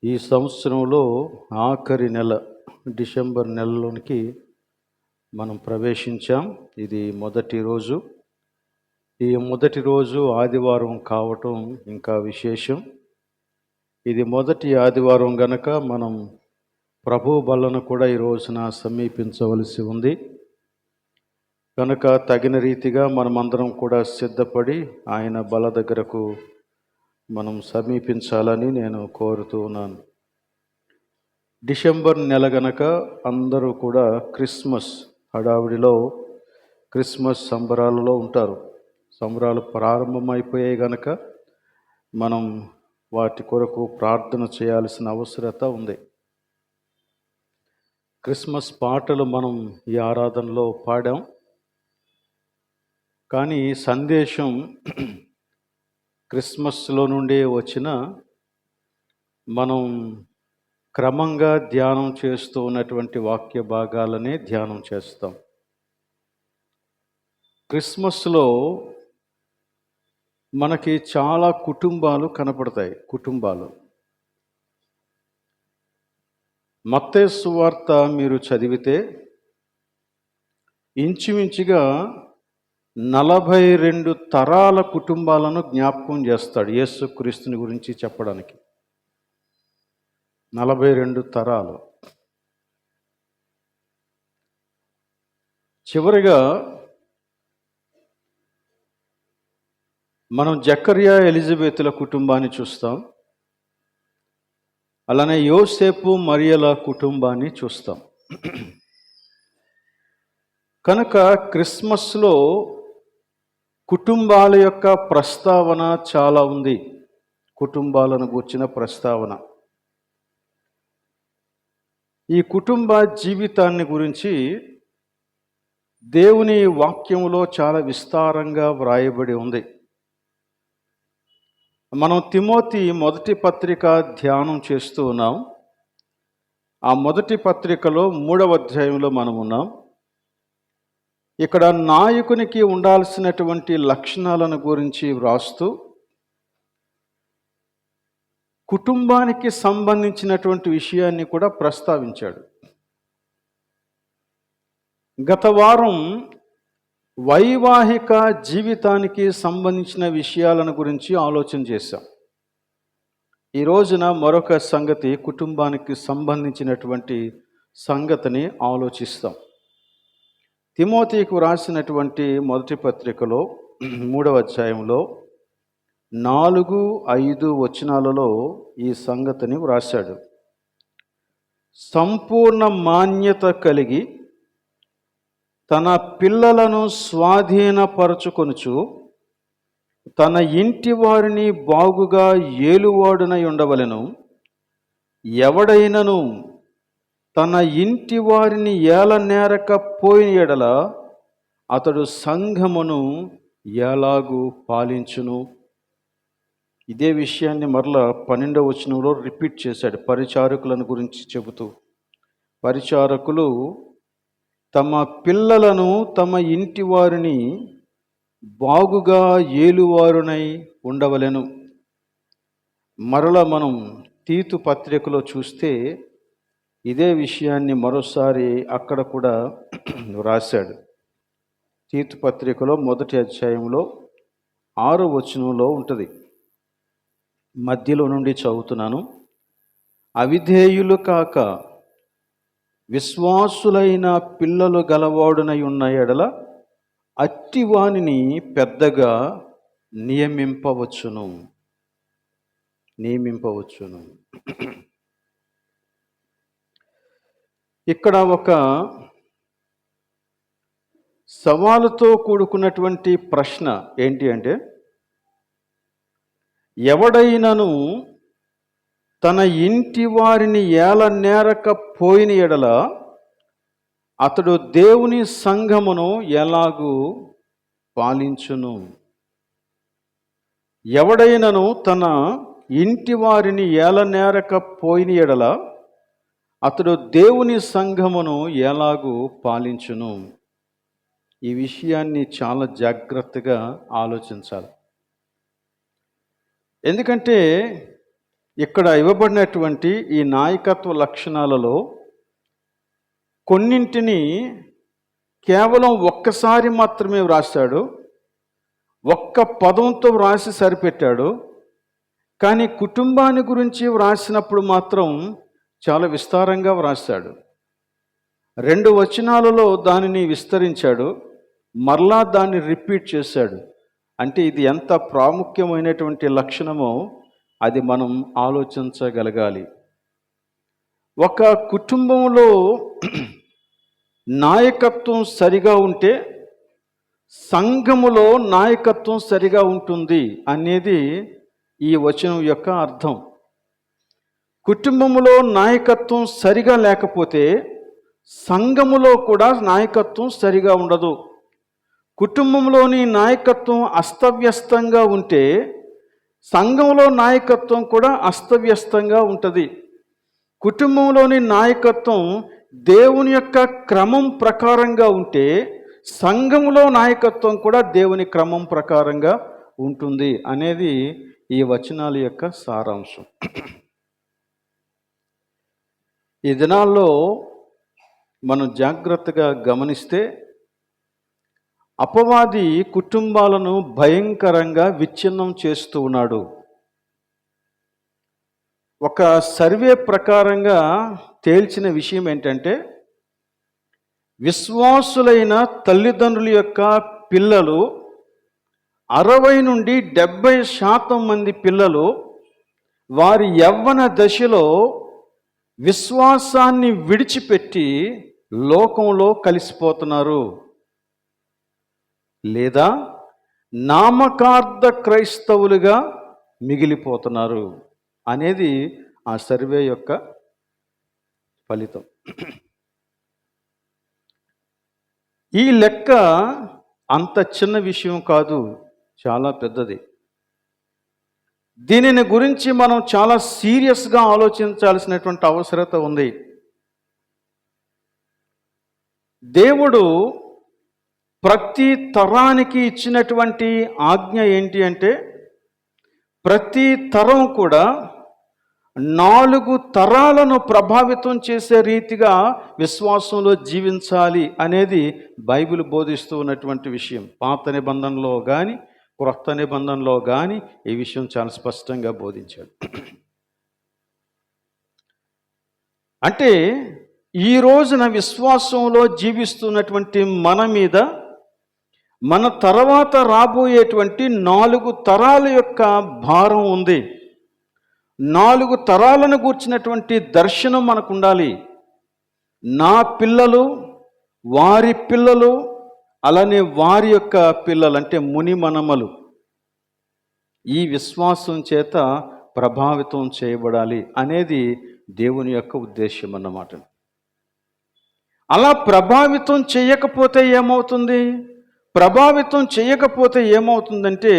ఈ సంవత్సరంలో ఆఖరి నెల డిసెంబర్ నెలలోనికి మనం ప్రవేశించాం. ఇది మొదటి రోజు. ఈ మొదటి రోజు ఆదివారం కావటం ఇంకా విశేషం. ఇది మొదటి ఆదివారం గనక మనం ప్రభు బలను కూడా ఈ రోజున సమీపించవలసి ఉంది. కనుక తగిన రీతిగా మనమందరం కూడా సిద్ధపడి ఆయన బల దగ్గరకు మనం సమీపించాలని నేను కోరుతూ ఉన్నాను. డిసెంబర్ నెల గనక అందరూ కూడా క్రిస్మస్ హడావిడిలో, క్రిస్మస్ సంబరాలలో ఉంటారు. సంబరాలు ప్రారంభమైపోయాయి గనక మనం వాటి కొరకు ప్రార్థన చేయాల్సిన అవసరత ఉంది. క్రిస్మస్ పాటలు మనం ఈ ఆరాధనలో పాడాం. కానీ సందేశం క్రిస్మస్లో నుండి వచ్చిన మనం క్రమంగా ధ్యానం చేస్తూ ఉన్నటువంటి వాక్య భాగాలనే ధ్యానం చేస్తాం. క్రిస్మస్లో మనకి చాలా కుటుంబాలు కనపడతాయి. మత్తయి సువార్త మీరు చదివితే ఇంచుమించుగా 42 తరాల కుటుంబాలను జ్ఞాపకం చేస్తాడు యేసుక్రీస్తుని గురించి చెప్పడానికి. 42 తరాలు. చివరిగా మనం జకర్యా ఎలిజబెతుల కుటుంబాన్ని చూస్తాం. అలానే యోసేపు మరియల కుటుంబాన్ని చూస్తాం. కనుక క్రిస్మస్లో కుటుంబాల యొక్క ప్రస్తావన చాలా ఉంది. కుటుంబాలను గూర్చిన ప్రస్తావన. ఈ కుటుంబ జీవితాన్ని గురించి దేవుని వాక్యములో చాలా విస్తారంగా వ్రాయబడి ఉంది. మనం తిమోతి మొదటి పత్రిక ధ్యానం చేస్తూ ఉన్నాం. ఆ మొదటి పత్రికలో 3వ అధ్యాయంలో మనం ఉన్నాం. ఇక్కడ నాయకునికి ఉండాల్సినటువంటి లక్షణాలను గురించి వ్రాస్తూ కుటుంబానికి సంబంధించినటువంటి విషయాన్ని కూడా ప్రస్తావించాడు. గత వారం వైవాహిక జీవితానికి సంబంధించిన విషయాలను గురించి ఆలోచన చేశాం. ఈ రోజున మరొక సంగతి, కుటుంబానికి సంబంధించినటువంటి సంగతిని ఆలోచిస్తాం. తిమోతికి రాసినటువంటి మొదటి పత్రికలో 3వ అధ్యాయంలో 4-5 వచనాలలో ఈ సంగతిని వ్రాశాడు. సంపూర్ణ మాన్యత కలిగి తన పిల్లలను స్వాధీనపరచుకొనుచు తన ఇంటి వారిని బాగుగా ఏలువాడునై ఉండవలెను. ఎవడైనను తన ఇంటి వారిని ఏలనేరకపోయిన ఎడల అతడు సంఘమును ఎలాగూ పాలించును. ఇదే విషయాన్ని మరలా 12వ వచనంలో రిపీట్ చేశాడు, పరిచారకులను గురించి చెబుతూ. పరిచారకులు తమ పిల్లలను, తమ ఇంటి వారిని బాగుగా ఏలువారునై ఉండవలెను. మరలా మనం తీతు పత్రికలో చూస్తే ఇదే విషయాన్ని మరోసారి అక్కడ కూడా రాశాడు. తీతు పత్రికలో 1వ అధ్యాయంలో 6వ వచనంలో ఉంటుంది. మధ్యలో నుండి చదువుతున్నాను. అవిధేయులు కాక విశ్వాసులైన పిల్లలు గలవాడునై ఉన్న ఎడల అట్టివానిని పెద్దగా నియమింపవచ్చును. ఇక్కడ ఒక సవాలుతో కూడుకున్నటువంటి ప్రశ్న ఏంటి అంటే, ఎవడైనను తన ఇంటి వారిని ఏలనేరకపోయిన ఎడల అతడు దేవుని సంఘమును ఎలాగూ పాలించును. ఎవడైనను తన ఇంటి వారిని ఏలనేరకపోయిన ఎడల అతడు దేవుని సంఘమును ఎలాగూ పాలించును. ఈ విషయాన్ని చాలా జాగ్రత్తగా ఆలోచించాలి. ఎందుకంటే ఇక్కడ ఇవ్వబడినటువంటి ఈ నాయకత్వ లక్షణాలలో కొన్నింటిని కేవలం ఒక్కసారి మాత్రమే వ్రాస్తాడు, ఒక్క పదంతో వ్రాసి సరిపెట్టాడు. కానీ కుటుంబాన్ని గురించి వ్రాసినప్పుడు మాత్రం చాలా విస్తారంగా వ్రాస్తాడు. 2 వచనాలలో దానిని విస్తరించాడు, మరలా దాన్ని రిపీట్ చేశాడు. అంటే ఇది ఎంత ప్రాముఖ్యమైనటువంటి లక్షణమో అది మనం ఆలోచించగలగాలి. ఒక కుటుంబంలో నాయకత్వం సరిగా ఉంటే సంఘములో నాయకత్వం సరిగా ఉంటుంది అనేది ఈ వచనం యొక్క అర్థం. కుటుంబములో నాయకత్వం సరిగా లేకపోతే సంఘములో కూడా నాయకత్వం సరిగా ఉండదు. కుటుంబంలోని నాయకత్వం అస్తవ్యస్తంగా ఉంటే సంఘంలో నాయకత్వం కూడా అస్తవ్యస్తంగా ఉంటుంది. కుటుంబంలోని నాయకత్వం దేవుని యొక్క క్రమం ప్రకారంగా ఉంటే సంఘములో నాయకత్వం కూడా దేవుని క్రమం ప్రకారంగా ఉంటుంది అనేది ఈ వచనాల యొక్క సారాంశం. ఈ దినాల్లో మనం జాగ్రత్తగా గమనిస్తే అపవాది కుటుంబాలను భయంకరంగా విచ్ఛిన్నం చేస్తూ ఉన్నాడు. ఒక సర్వే ప్రకారంగా తేల్చిన విషయం ఏంటంటే, విశ్వాసులైన తల్లిదండ్రుల యొక్క పిల్లలు 60 నుండి 70% మంది పిల్లలు వారి యవ్వన దశలో విశ్వాసాన్ని విడిచిపెట్టి లోకంలో కలిసిపోతున్నారు, లేదా నామకార్థ క్రైస్తవులుగా మిగిలిపోతున్నారు అనేది ఆ సర్వే యొక్క ఫలితం. ఈ లెక్క అంత చిన్న విషయం కాదు, చాలా పెద్దది. దీనిని గురించి మనం చాలా సీరియస్గా ఆలోచించాల్సినటువంటి అవసరత ఉంది. దేవుడు ప్రతి తరానికి ఇచ్చినటువంటి ఆజ్ఞ ఏంటి అంటే, ప్రతి తరం కూడా 4 తరాలను ప్రభావితం చేసే రీతిగా విశ్వాసంలో జీవించాలి అనేది బైబిల్ బోధిస్తూ ఉన్నటువంటి విషయం. పాత నిబంధనలో కానీ క్రొత్త నిబంధనలో కానీ ఈ విషయం చాలా స్పష్టంగా బోధించాడు. అంటే ఈ రోజున విశ్వాసంలో జీవిస్తున్నటువంటి మన మీద మన తర్వాత రాబోయేటువంటి 4 తరాల యొక్క భారం ఉంది. 4 తరాలను గూర్చినటువంటి దర్శనం మనకు ఉండాలి. నా పిల్లలు, వారి పిల్లలు, అలానే వారి యొక్క పిల్లలు అంటే ముని మనమలు ఈ విశ్వాసం చేత ప్రభావితం చేయబడాలి అనేది దేవుని యొక్క ఉద్దేశం అన్నమాట. అలా ప్రభావితం చేయకపోతే ఏమవుతుంది? ప్రభావితం చేయకపోతే ఏమవుతుందంటే,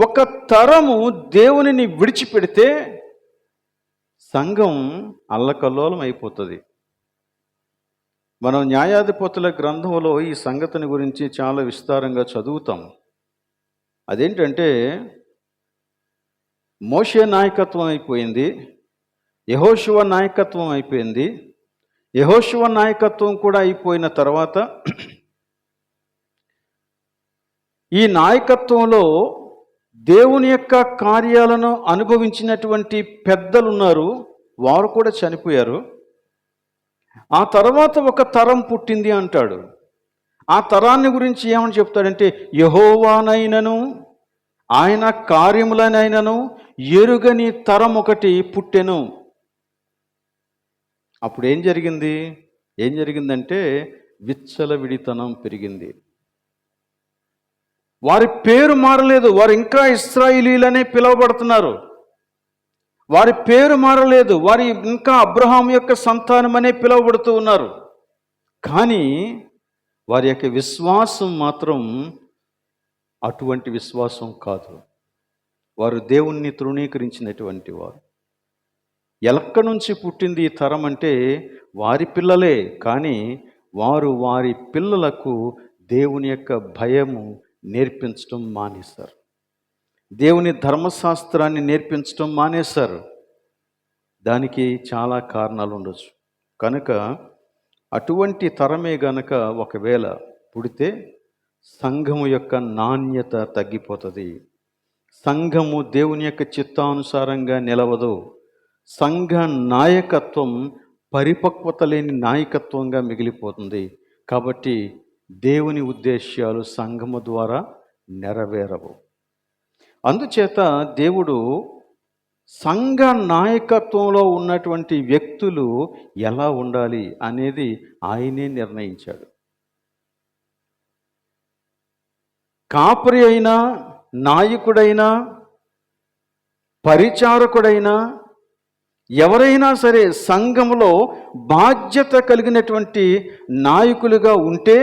ఒక తరము దేవునిని విడిచిపెడితే సంఘం అల్లకల్లోలం అయిపోతుంది. మనం న్యాయాధిపతుల గ్రంథంలో ఈ సంగతిని గురించి చాలా విస్తారంగా చదువుతాం. అదేంటంటే, మోషే నాయకత్వం అయిపోయింది, యెహోషువ నాయకత్వం అయిపోయింది. యెహోషువ నాయకత్వం కూడా అయిపోయిన తర్వాత ఈ నాయకత్వంలో దేవుని యొక్క కార్యాలను అనుభవించినటువంటి పెద్దలు ఉన్నారు, వారు కూడా చనిపోయారు. ఆ తర్వాత ఒక తరం పుట్టింది అంటాడు. ఆ తరాన్ని గురించి ఏమని చెప్తాడంటే, యెహోవానైనను ఆయన కార్యములనైనను ఎరుగని తరం ఒకటి పుట్టెను. అప్పుడు ఏం జరిగిందంటే విచ్చలవిడితనం పెరిగింది. వారి పేరు మారలేదు, వారు ఇంకా ఇశ్రాయేలీలనే పిలువబడుతున్నారు. వారి పేరు మారలేదు, వారి ఇంకా అబ్రహాం యొక్క సంతానమనే పిలువబడుతూ ఉన్నారు. కానీ వారి యొక్క విశ్వాసం మాత్రం అటువంటి విశ్వాసం కాదు. వారు దేవుణ్ణి తృణీకరించినటువంటి వారు. ఎలక్క నుంచి పుట్టింది ఈ తరం అంటే వారి పిల్లలే, కానీ వారు వారి పిల్లలకు దేవుని యొక్క భయము నేర్పించడం మానేశారు. దేవుని ధర్మశాస్త్రాన్ని నేర్పించడం మానేశారు. దానికి చాలా కారణాలు ఉండొచ్చు. కనుక అటువంటి తరమే గనక ఒకవేళ పుడితే సంఘము యొక్క నాణ్యత తగ్గిపోతుంది. సంఘము దేవుని యొక్క చిత్తానుసారంగా నిలవదు. సంఘ నాయకత్వం పరిపక్వత లేని నాయకత్వంగా మిగిలిపోతుంది. కాబట్టి దేవుని ఉద్దేశ్యాలు సంఘము ద్వారా నెరవేరవు. అందుచేత దేవుడు సంఘ నాయకత్వంలో ఉన్నటువంటి వ్యక్తులు ఎలా ఉండాలి అనేది ఆయనే నిర్ణయించాడు. కాపరి అయినా, నాయకుడైనా, పరిచారకుడైనా, ఎవరైనా సరే సంఘములో బాధ్యత కలిగినటువంటి నాయకులుగా ఉంటే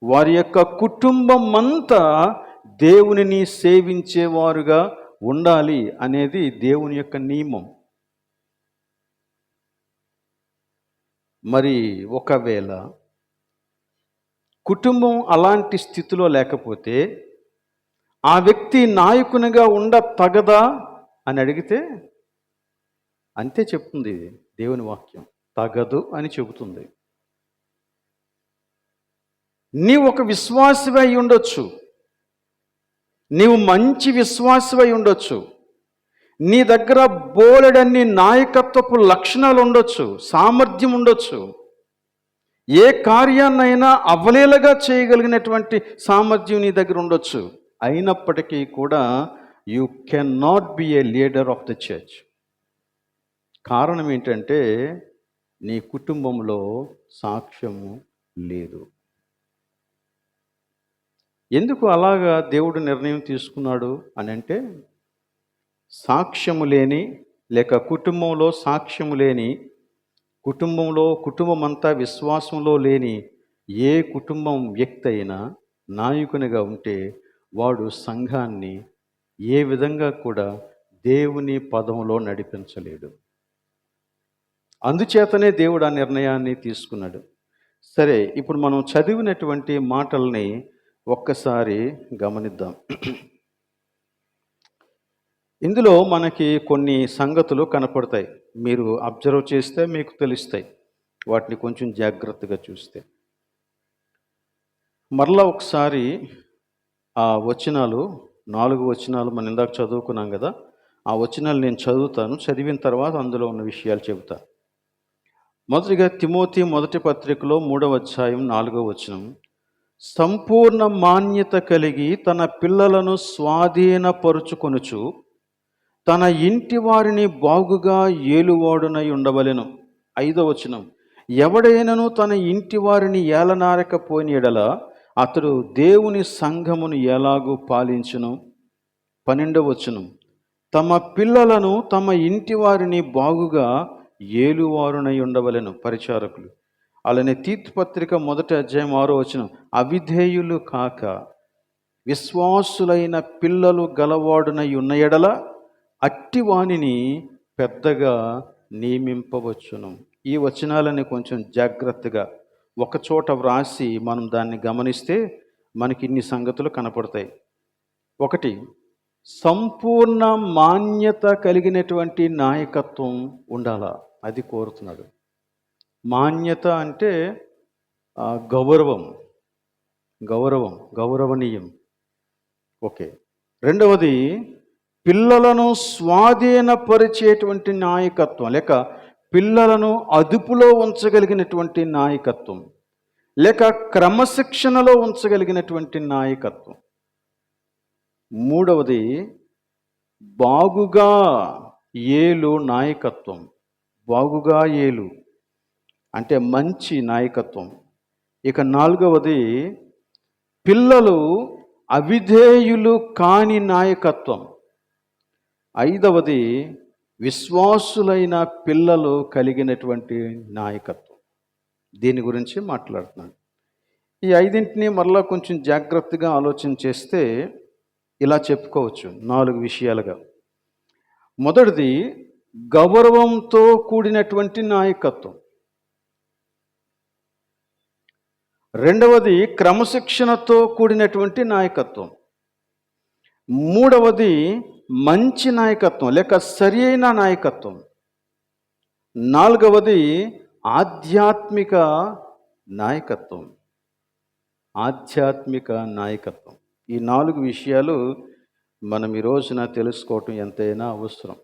వారి యొక్క కుటుంబం అంతా దేవునిని సేవించేవారుగా ఉండాలి అనేది దేవుని యొక్క నియమం. మరి ఒకవేళ కుటుంబం అలాంటి స్థితిలో లేకపోతే ఆ వ్యక్తి నాయకునిగా ఉండ తగదా అని అడిగితే అంతే చెప్తుంది దేవుని వాక్యం, తగదు అని చెబుతుంది. నీవు ఒక విశ్వాసివై ఉండొచ్చు, నీవు మంచి విశ్వాసివై ఉండొచ్చు, నీ దగ్గర బోలెడన్ని నాయకత్వపు లక్షణాలు ఉండొచ్చు, సామర్థ్యం ఉండొచ్చు, ఏ కార్యాన్నైనా అవలేలగా చేయగలిగినటువంటి సామర్థ్యం నీ దగ్గర ఉండొచ్చు. అయినప్పటికీ కూడా you can not be A leader of the church. కారణం ఏంటంటే నీ కుటుంబంలో సాక్ష్యము లేదు. ఎందుకు అలాగా దేవుడు నిర్ణయం తీసుకున్నాడు అని అంటే, సాక్ష్యము లేని లేక కుటుంబంలో సాక్ష్యము లేని, కుటుంబం అంతా విశ్వాసంలో లేని ఏ కుటుంబం వ్యక్తి అయినా నాయకునిగా ఉంటే వాడు సంఘాన్ని ఏ విధంగా కూడా దేవుని పదంలో నడిపించలేడు. అందుచేతనే దేవుడు ఆ నిర్ణయాన్ని తీసుకున్నాడు. సరే, ఇప్పుడు మనం చదివినటువంటి మాటల్ని ఒక్కసారి గమనిద్దాం. ఇందులో మనకి కొన్ని సంగతులు కనపడతాయి. మీరు అబ్జర్వ్ చేస్తే మీకు తెలుస్తాయి, వాటిని కొంచెం జాగ్రత్తగా చూస్తే. మరలా ఒకసారి ఆ వచనాలు, 4 వచనాలు మనం ఇందాక చదువుకున్నాం కదా, ఆ వచనాలు నేను చదువుతాను. చదివిన తర్వాత అందులో ఉన్న విషయాలు చెబుతా. మొదటిగా తిమోతి మొదటి పత్రికలో 3వ అధ్యాయం 4వ వచనం, సంపూర్ణ మాన్యత కలిగి తన పిల్లలను స్వాధీనపరుచుకొనుచు తన ఇంటి వారిని బాగుగా ఏలువాడునై ఉండవలెను. 5వ వచనం, ఎవడైనను తన ఇంటి వారిని ఏలనారకపోయిన ఎడల అతడు దేవుని సంఘమును ఎలాగూ పాలించును. 12వ వచనం, తమ పిల్లలను తమ ఇంటి వారిని బాగుగా ఏలువారునై ఉండవలెను పరిచారకులు. అలానే తీతు పత్రిక 1వ అధ్యాయం 6వ వచనం, అవిధేయులు కాక విశ్వాసులైన పిల్లలు గలవాడునై ఉన్న ఎడల అట్టి వానిని పెద్దగా నియమింపవచ్చును. ఈ వచనాలని కొంచెం జాగ్రత్తగా ఒకచోట వ్రాసి మనం దాన్ని గమనిస్తే మనకి ఇన్ని సంగతులు కనపడతాయి. 1, సంపూర్ణ మాన్యత కలిగినటువంటి నాయకత్వం ఉండాలా, అది కోరుతున్నాడు. మాన్యత అంటే గౌరవనీయం. ఓకే. 2వది, పిల్లలను స్వాధీనపరిచేటువంటి నాయకత్వం, లేక పిల్లలను అదుపులో ఉంచగలిగినటువంటి నాయకత్వం, లేక క్రమశిక్షణలో ఉంచగలిగినటువంటి నాయకత్వం. 3వది, బాగుగా ఏలు నాయకత్వం. బాగుగా ఏలు అంటే మంచి నాయకత్వం. ఇక 4వది, పిల్లలు అవిధేయులు కాని నాయకత్వం. 5వది, విశ్వాసులైన పిల్లలు కలిగినటువంటి నాయకత్వం. దీని గురించి మాట్లాడుతున్నాను. ఈ 5ంటిని మరలా కొంచెం జాగ్రత్తగా ఆలోచన చేస్తే ఇలా చెప్పుకోవచ్చు 4 విషయాలుగా. మొదటిది, గౌరవంతో కూడినటువంటి నాయకత్వం. 2వది, క్రమశిక్షణతో కూడినటువంటి నాయకత్వం. 3వది, మంచి నాయకత్వం లేక సరి అయిన నాయకత్వం. నాలుగవది ఆధ్యాత్మిక నాయకత్వం. ఆధ్యాత్మిక నాయకత్వం. ఈ 4 విషయాలు మనం ఈ రోజున తెలుసుకోవటం ఎంతైనా అవసరం.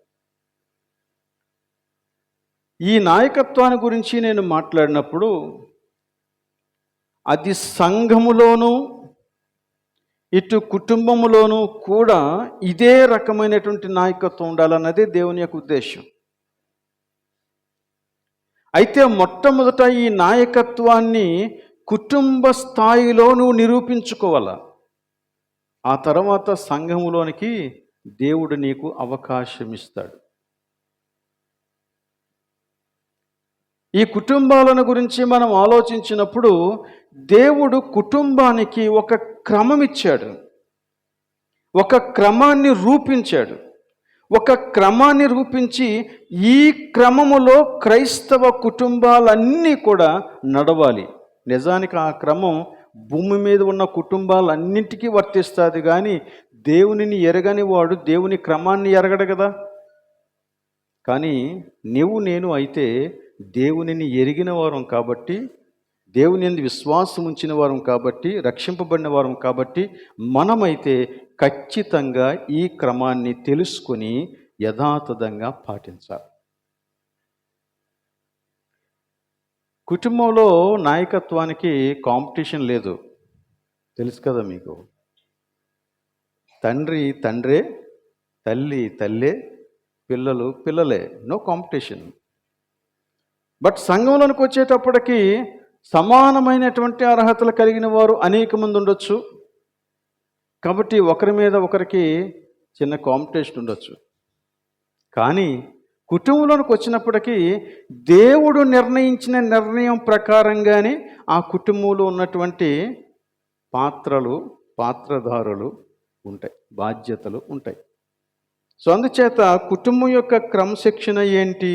ఈ నాయకత్వాన్ని గురించి నేను మాట్లాడినప్పుడు అది సంఘములోనూ ఇటు కుటుంబములోనూ కూడా ఇదే రకమైనటువంటి నాయకత్వం ఉండాలన్నదే దేవుని యొక్క ఉద్దేశం. అయితే మొట్టమొదట ఈ నాయకత్వాన్ని కుటుంబ స్థాయిలో నువ్వు నిరూపించుకోవాలా. ఆ తర్వాత సంఘములోనికి దేవుడు నీకు అవకాశం ఇస్తాడు. ఈ కుటుంబాలను గురించి మనం ఆలోచించినప్పుడు దేవుడు కుటుంబానికి ఒక క్రమం ఇచ్చాడు, ఒక క్రమాన్ని రూపించాడు. ఒక క్రమాన్ని రూపించి ఈ క్రమములో క్రైస్తవ కుటుంబాలన్నీ కూడా నడవాలి. నిజానికి ఆ క్రమం భూమి మీద ఉన్న కుటుంబాలన్నింటికీ వర్తిస్తుంది, కానీ దేవునిని ఎరగని వాడు దేవుని క్రమాన్ని ఎరగడు కదా. కానీ నేను అయితే దేవునిని ఎరిగిన వారం కాబట్టి, దేవుని యందు విశ్వాసం ఉంచిన వారం కాబట్టి, రక్షింపబడిన వారం కాబట్టి మనమైతే ఖచ్చితంగా ఈ క్రమాన్ని తెలుసుకొని యథాతథంగా పాటించాలి. కుటుంబంలో నాయకత్వానికి కాంపిటీషన్ లేదు, తెలుసు కదా మీకు. తండ్రి తండ్రే, తల్లి తల్లే, పిల్లలు పిల్లలే, నో కాంపిటీషన్. బట్ సంఘంలోనికి వచ్చేటప్పటికి సమానమైనటువంటి అర్హతలు కలిగిన వారు అనేక మంది ఉండొచ్చు, కాబట్టి ఒకరి మీద ఒకరికి చిన్న కాంపిటీషన్ ఉండొచ్చు. కానీ కుటుంబంలోనికి వచ్చినప్పటికీ దేవుడు నిర్ణయించిన నిర్ణయం ప్రకారంగానే ఆ కుటుంబంలో ఉన్నటువంటి పాత్రధారులు ఉంటాయి, బాధ్యతలు ఉంటాయి. సో అందుచేత కుటుంబం యొక్క క్రమశిక్షణ ఏంటి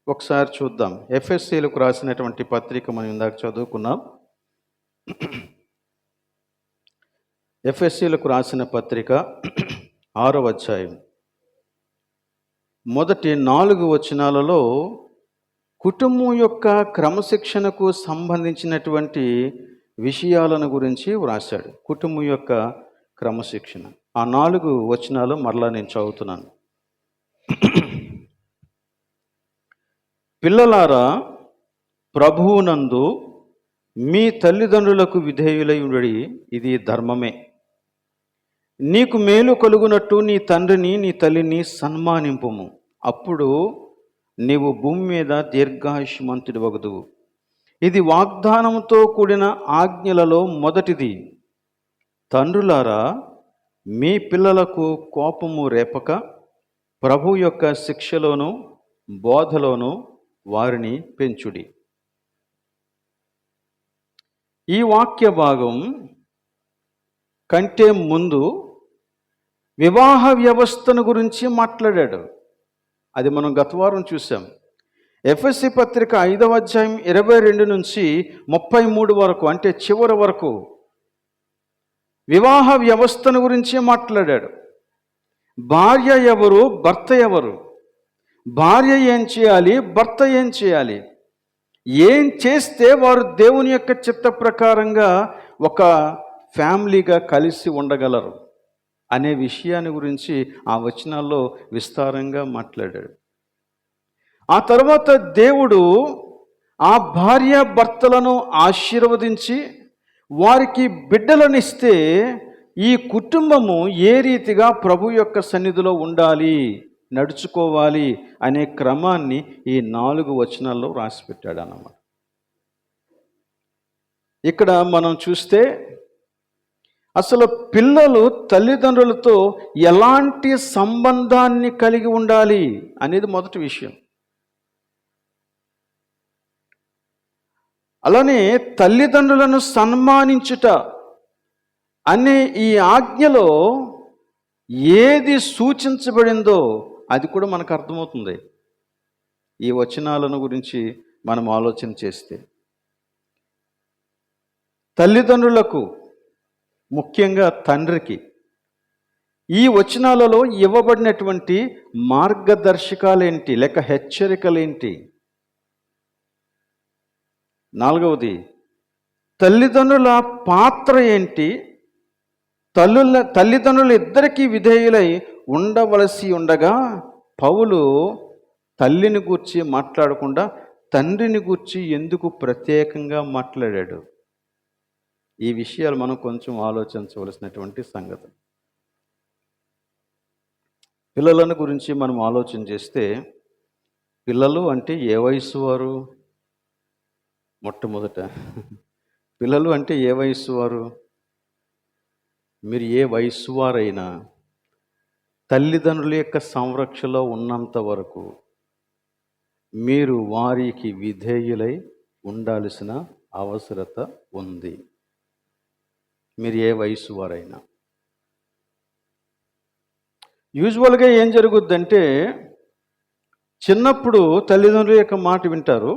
ఒకసారి చూద్దాం. ఎఫెసీలకు రాసినటువంటి పత్రిక మనం ఇందాక చదువుకున్నాం. ఎఫెసీలకు రాసిన పత్రిక 6వ అధ్యాయం మొదటి 4 వచనాలలో కుటుంబం యొక్క క్రమశిక్షణకు సంబంధించినటువంటి విషయాలను గురించి వ్రాశాడు. కుటుంబం యొక్క క్రమశిక్షణ, ఆ 4 వచనాలు మరలా నేను చదువుతున్నాను. పిల్లలారా, ప్రభువునందు మీ తల్లిదండ్రులకు విధేయులై ఉండి, ఇది ధర్మమే. నీకు మేలు కలుగునట్టు నీ తండ్రిని నీ తల్లిని సన్మానింపుము, అప్పుడు నీవు భూమి మీద దీర్ఘాయుష్మంతుడి వగదువు. ఇది వాగ్దానంతో కూడిన ఆజ్ఞలలో మొదటిది. తండ్రులారా, మీ పిల్లలకు కోపము రేపక ప్రభు యొక్క శిక్షలోను బోధలోను వారిని పెంచుడి. ఈ వాక్య భాగం కంటే ముందు వివాహ వ్యవస్థను గురించి మాట్లాడాడు. అది మనం గత వారం చూసాం. ఎఫెసీ పత్రిక 5వ అధ్యాయం 22 నుంచి 33 వరకు, అంటే చివరి వరకు వివాహ వ్యవస్థను గురించి మాట్లాడాడు. భార్య ఎవరు, భర్త ఎవరు, భార్య ఏం చేయాలి, భర్త ఏం చేయాలి, ఏం చేస్తే వారు దేవుని యొక్క చిత్త ప్రకారంగా ఒక ఫ్యామిలీగా కలిసి ఉండగలరు అనే విషయాన్ని గురించి ఆ వచనాల్లో విస్తారంగా మాట్లాడాడు. ఆ తర్వాత దేవుడు ఆ భార్య భర్తలను ఆశీర్వదించి వారికి బిడ్డలనిస్తే ఈ కుటుంబము ఏ రీతిగా ప్రభు యొక్క సన్నిధిలో ఉండాలి, నడుచుకోవాలి అనే క్రమాన్ని ఈ 4 వచనాల్లో రాసిపెట్టాడు అన్నమాట. ఇక్కడ మనం చూస్తే అసలు పిల్లలు తల్లిదండ్రులతో ఎలాంటి సంబంధాన్ని కలిగి ఉండాలి అనేది మొదటి విషయం. అలానే తల్లిదండ్రులను సన్మానించుట అనే ఈ ఆజ్ఞలో ఏది సూచించబడిందో అది కూడా మనకు అర్థమవుతుంది ఈ వచనాలను గురించి మనం ఆలోచన చేస్తే. తల్లిదండ్రులకు, ముఖ్యంగా తండ్రికి ఈ వచనాలలో ఇవ్వబడినటువంటి మార్గదర్శకాలేంటి, లేక హెచ్చరికలేంటి? నాలుగవది, తల్లిదండ్రుల పాత్ర ఏంటి? తల్లిదండ్రులు ఇద్దరికీ విధేయులై ఉండవలసి ఉండగా పౌలు తల్లిని గూర్చి మాట్లాడకుండా తండ్రిని గూర్చి ఎందుకు ప్రత్యేకంగా మాట్లాడాడు? ఈ విషయాలు మనం కొంచెం ఆలోచించవలసినటువంటి సంగతి. పిల్లలను గురించి మనం ఆలోచన చేస్తే, పిల్లలు అంటే ఏ వయస్సు వారు? మొట్టమొదట పిల్లలు అంటే ఏ వయస్సు వారు? మీరు ఏ వయస్సు వారైనా తల్లిదండ్రుల యొక్క సంరక్షణలో ఉన్నంత వరకు మీరు వారికి విధేయులై ఉండాల్సిన అవసరత ఉంది. మీరు ఏ వయసు వారైనా. యూజువల్గా ఏం జరుగుద్దంటే, చిన్నప్పుడు తల్లిదండ్రుల యొక్క మాట వింటారు.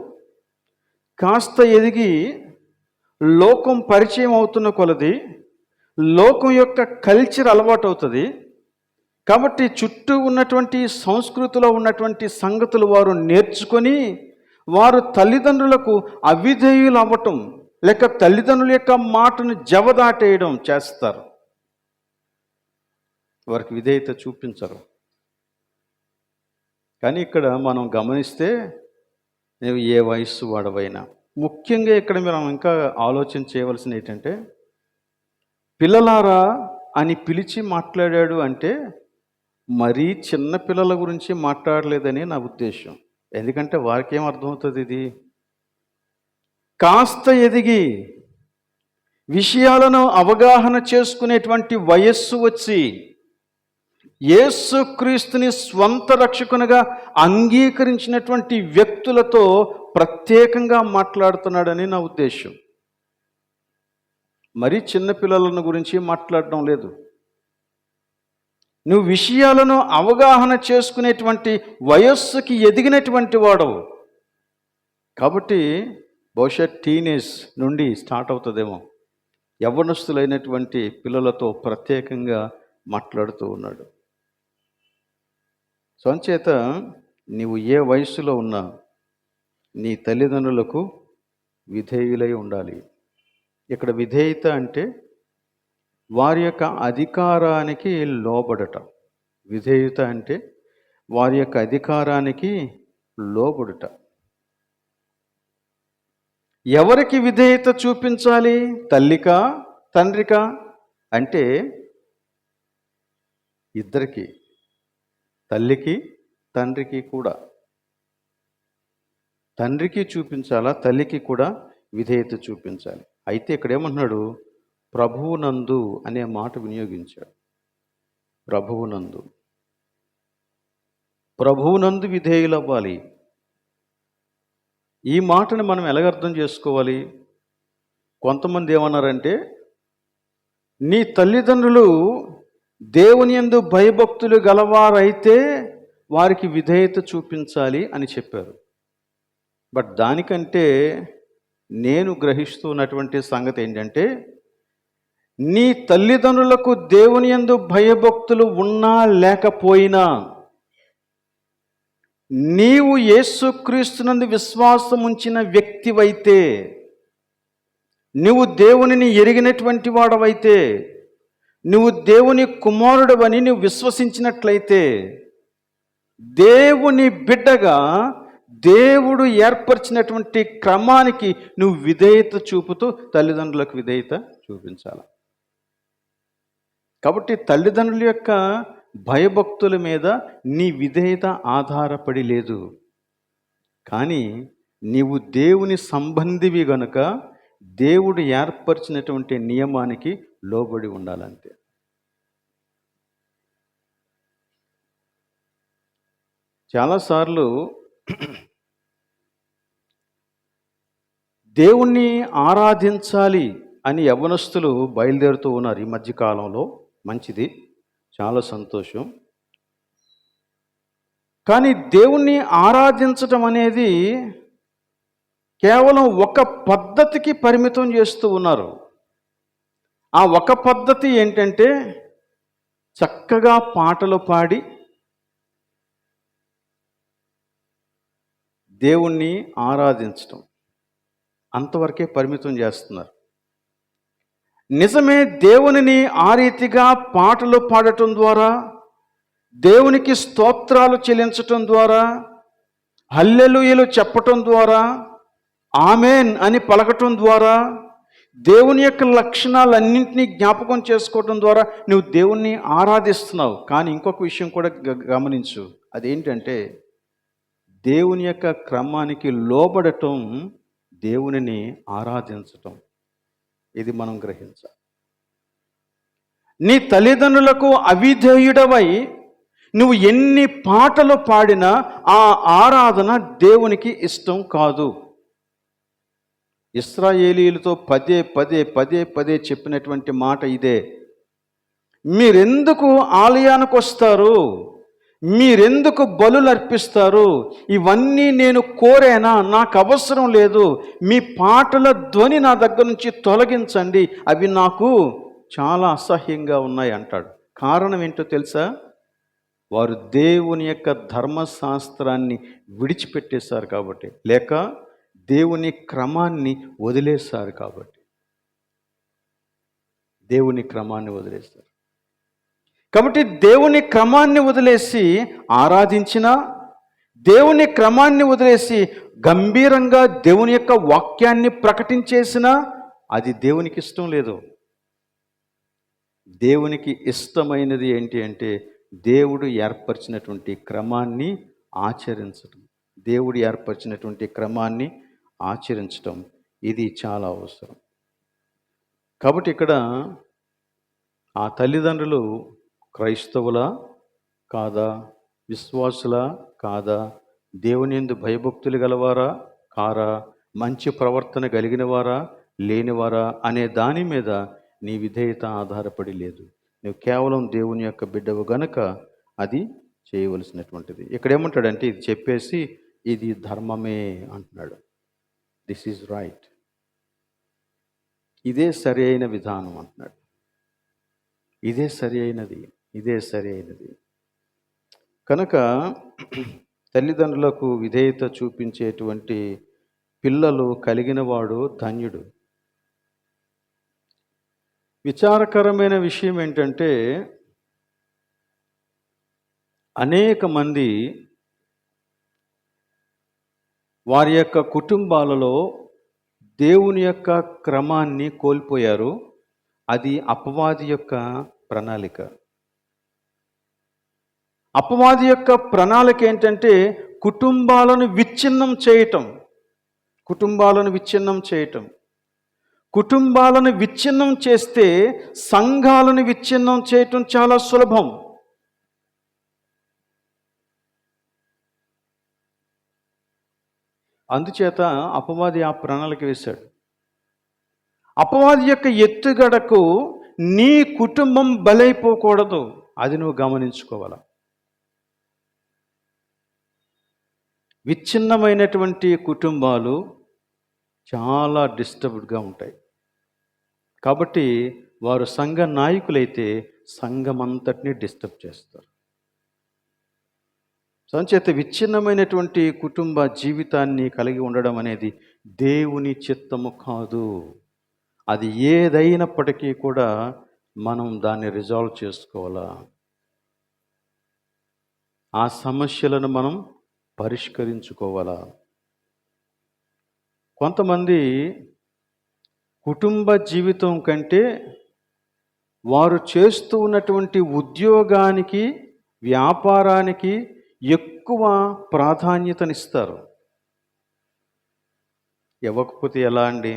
కాస్త ఎదిగి లోకం పరిచయం అవుతున్న కొలది లోకం యొక్క కల్చర్ అలవాటు అవుతుంది. కాబట్టి చుట్టూ ఉన్నటువంటి సంస్కృతిలో ఉన్నటువంటి సంగతులు వారు నేర్చుకొని వారు తల్లిదండ్రులకు అవిధేయులు అవ్వటం, లేక తల్లిదండ్రుల యొక్క మాటను జవదాటేయడం చేస్తారు. వారికి విధేయత చూపించరు. కానీ ఇక్కడ మనం గమనిస్తే, నువ్వు ఏ వయస్సు వాడవైనా, ముఖ్యంగా ఇక్కడ మనం ఇంకా ఆలోచన చేయవలసింది ఏంటంటే, పిల్లలారా అని పిలిచి మాట్లాడాడు అంటే మరీ చిన్న పిల్లల గురించి మాట్లాడలేదని నా ఉద్దేశం. ఎందుకంటే వారికి ఏం అర్థమవుతుంది? ఇది కాస్త ఎదిగి విషయాలను అవగాహన చేసుకునేటువంటి వయస్సు వచ్చి యేసుక్రీస్తుని స్వంత రక్షకునిగా అంగీకరించినటువంటి వ్యక్తులతో ప్రత్యేకంగా మాట్లాడుతున్నాడని నా ఉద్దేశం. మరీ చిన్నపిల్లలను గురించి మాట్లాడడం లేదు. నువ్వు విషయాలను అవగాహన చేసుకునేటువంటి వయస్సుకి ఎదిగినటువంటి వాడవు కాబట్టి బహుశా టీనేజ్ నుండి స్టార్ట్ అవుతుందేమో, యవ్వనస్తులైనటువంటి పిల్లలతో ప్రత్యేకంగా మాట్లాడుతూ ఉన్నాడు. సంచేత నీవు ఏ వయస్సులో ఉన్నా నీ తల్లిదండ్రులకు విధేయులై ఉండాలి. ఇక్కడ విధేయత అంటే వారి యొక్క అధికారానికి లోబడట. విధేయత అంటే వారి యొక్క అధికారానికి లోబడుట. ఎవరికి విధేయత చూపించాలి? తల్లికా తండ్రికా అంటే ఇద్దరికి, తల్లికి తండ్రికి కూడా. తండ్రికి చూపించాలా, తల్లికి కూడా విధేయత చూపించాలి. అయితే ఇక్కడ ఏమన్నాడు? ప్రభువునందు అనే మాట వినియోగించాడు. ప్రభువునందు, ప్రభువునందు విధేయులవ్వాలి. ఈ మాటను మనం ఎలాగ అర్థం చేసుకోవాలి? కొంతమంది ఏమన్నారంటే, నీ తల్లిదండ్రులు దేవుని యందు భయభక్తులు గలవారైతే వారికి విధేయత చూపించాలి అని చెప్పారు. బట్ దానికంటే నేను గ్రహిస్తున్నటువంటి సంగతి ఏంటంటే, నీ తల్లిదండ్రులకు దేవుని యందు భయభక్తులు ఉన్నా లేకపోయినా నీవు యేసుక్రీస్తునందు విశ్వాసం ఉంచిన వ్యక్తివైతే, నువ్వు దేవునిని ఎరిగినటువంటి వాడవైతే, నువ్వు దేవుని కుమారుడవని నువ్వు విశ్వసించినట్లయితే, దేవుని బిడ్డగా దేవుడు ఏర్పరిచినటువంటి క్రమానికి నువ్వు విధేయత చూపుతూ తల్లిదండ్రులకు విధేయత చూపించాలి. కాబట్టి తల్లిదండ్రుల యొక్క భయభక్తుల మీద నీ విధేయత ఆధారపడి లేదు. కానీ నీవు దేవుని సంబంధివి గనుక దేవుడు ఏర్పరిచినటువంటి నియమానికి లోబడి ఉండాలంతే. చాలాసార్లు దేవుణ్ణి ఆరాధించాలి అని యవ్వనస్తులు బయలుదేరుతూ ఉన్నారు ఈ మధ్యకాలంలో. మంచిది, చాలా సంతోషం. కానీ దేవుణ్ణి ఆరాధించటం అనేది కేవలం ఒక పద్ధతికి పరిమితం చేస్తూ ఉన్నారు. ఆ ఒక పద్ధతి ఏంటంటే, చక్కగా పాటలు పాడి దేవుణ్ణి ఆరాధించటం అంతవరకే పరిమితం చేస్తున్నారు. నిజమే, దేవునిని ఆ రీతిగా పాటలు పాడటం ద్వారా, దేవునికి స్తోత్రాలు చెల్లించటం ద్వారా, హల్లెలూయలు చెప్పటం ద్వారా, ఆమేన్ అని పలకటం ద్వారా, దేవుని యొక్క లక్షణాలన్నింటినీ జ్ఞాపకం చేసుకోవటం ద్వారా నువ్వు దేవుణ్ణి ఆరాధిస్తున్నావు. కానీ ఇంకొక విషయం కూడా గమనించు. అదేంటంటే దేవుని యొక్క క్రమానికి లోబడటం దేవునిని ఆరాధించటం. ఇది మనం గ్రహించాలి. నీ తల్లిదండ్రులకు అవిధేయుడవై నువ్వు ఎన్ని పాటలు పాడినా ఆ ఆరాధన దేవునికి ఇష్టం కాదు. ఇశ్రాయేలీయులతో పదే పదే పదే పదే చెప్పినటువంటి మాట ఇదే. మీరెందుకు ఆలయానికి వస్తారు? మీరెందుకు బలులు అర్పిస్తారు? ఇవన్నీ నేను కోరేనా? నాకు అవసరం లేదు. మీ పాటల ధ్వని నా దగ్గర నుంచి తొలగించండి, అవి నాకు చాలా అసహ్యంగా ఉన్నాయి అంటాడు. కారణం ఏంటో తెలుసా? వారు దేవుని యొక్క ధర్మశాస్త్రాన్ని విడిచిపెట్టేశారు కాబట్టి, లేక దేవుని క్రమాన్ని వదిలేశారు కాబట్టి. దేవుని క్రమాన్ని వదిలేశారు కాబట్టి దేవుని క్రమాన్ని వదిలేసి ఆరాధించినా, దేవుని క్రమాన్ని వదిలేసి గంభీరంగా దేవుని యొక్క వాక్యాన్ని ప్రకటించేసినా అది దేవునికి ఇష్టం లేదు. దేవునికి ఇష్టమైనది ఏంటి అంటే దేవుడు ఏర్పరిచినటువంటి క్రమాన్ని ఆచరించటం. దేవుడు ఏర్పరిచినటువంటి క్రమాన్ని ఆచరించటం ఇది చాలా అవసరం. కాబట్టి ఇక్కడ ఆ తల్లిదండ్రులు క్రైస్తవులా కాదా, విశ్వాసులా కాదా, దేవుని యందు భయభక్తులు గలవారా కారా, మంచి ప్రవర్తన కలిగిన వారా లేనివారా అనే దాని మీద నీ విధేయత ఆధారపడి లేదు. నువ్వు కేవలం దేవుని యొక్క బిడ్డవు గనక అది చేయవలసినటువంటిది. ఇక్కడ ఏమంటాడంటే ఇది చెప్పేసి ఇది ధర్మమే అంటున్నాడు. దిస్ ఈజ్ రైట్, ఇదే సరి అయిన విధానం అంటున్నాడు. ఇదే సరి అయినది, ఇదే సరి అయినది. కనుక తల్లిదండ్రులకు విధేయత చూపించేటువంటి పిల్లలు కలిగిన వాడు ధన్యుడు. విచారకరమైన విషయం ఏంటంటే అనేక మంది వారి యొక్క కుటుంబాలలో దేవుని యొక్క క్రమాన్ని కోల్పోయారు. అది అపవాది యొక్క ప్రణాళిక. అపవాది యొక్క ప్రణాళిక ఏంటంటే కుటుంబాలను విచ్ఛిన్నం చేయటం. కుటుంబాలను విచ్ఛిన్నం చేయటం. కుటుంబాలను విచ్ఛిన్నం చేస్తే సంఘాలను విచ్ఛిన్నం చేయటం చాలా సులభం. అందుచేత అపవాది ఆ ప్రణాళిక వేశాడు. అపవాది యొక్క ఎత్తుగడకు నీ కుటుంబం బలైపోకూడదు, అది నువ్వు గమనించుకోవాలి. విచ్ఛిన్నమైనటువంటి కుటుంబాలు చాలా డిస్టర్బ్డ్గా ఉంటాయి. కాబట్టి వారు సంఘ నాయకులైతే సంఘమంతటిని డిస్టర్బ్ చేస్తారు. సంచేత విచ్ఛిన్నమైనటువంటి కుటుంబ జీవితాన్ని కలిగి ఉండడం అనేది దేవుని చిత్తము కాదు. అది ఏదైనప్పటికీ కూడా మనం దాన్ని రిజాల్వ్ చేసుకోవాలా. ఆ సమస్యలను మనం పరిష్కరించుకోవాలా. కొంతమంది కుటుంబ జీవితం కంటే వారు చేస్తూ ఉన్నటువంటి ఉద్యోగానికి, వ్యాపారానికి ఎక్కువ ప్రాధాన్యతనిస్తారు. ఇవ్వకపోతే ఎలా అండి?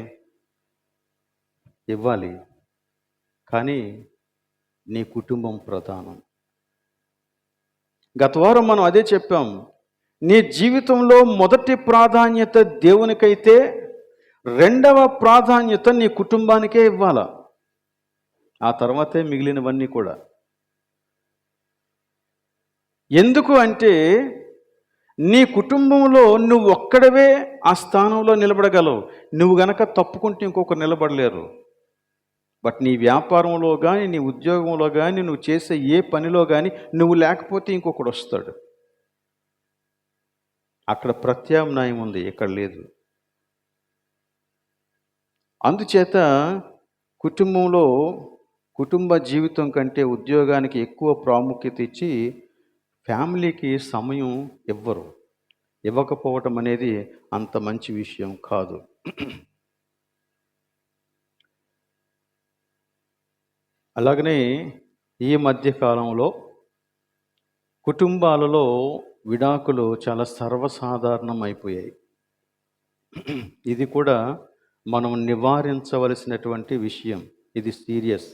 ఇవ్వాలి, కానీ నీ కుటుంబం ప్రధానం. గత వారం మనం అదే చెప్పాం. నీ జీవితంలో మొదటి ప్రాధాన్యత దేవునికైతే రెండవ ప్రాధాన్యత నీ కుటుంబానికే ఇవ్వాలా. ఆ తర్వాతే మిగిలినవన్నీ కూడా. ఎందుకు అంటే నీ కుటుంబంలో నువ్వు ఒక్కడవే ఆ స్థానంలో నిలబడగలవు. నువ్వు గనక తప్పుకుంటే ఇంకొకరు నిలబడలేరు. బట్ నీ వ్యాపారంలో కానీ, నీ ఉద్యోగంలో కానీ, నువ్వు చేసే ఏ పనిలో కానీ నువ్వు లేకపోతే ఇంకొకడు వస్తాడు. అక్కడ ప్రత్యామ్నాయం ఉంది, ఇక్కడ లేదు. అందుచేత కుటుంబంలో కుటుంబ జీవితం కంటే ఉద్యోగానికి ఎక్కువ ప్రాముఖ్యత ఇచ్చి ఫ్యామిలీకి సమయం ఇవ్వకపోవటం అనేది అంత మంచి విషయం కాదు. అలాగనే ఈ మధ్య కాలంలో కుటుంబాలలో విడాకులు చాలా సర్వసాధారణం అయిపోయాయి. ఇది కూడా మనం నివారించవలసినటువంటి విషయం. ఇది సీరియస్.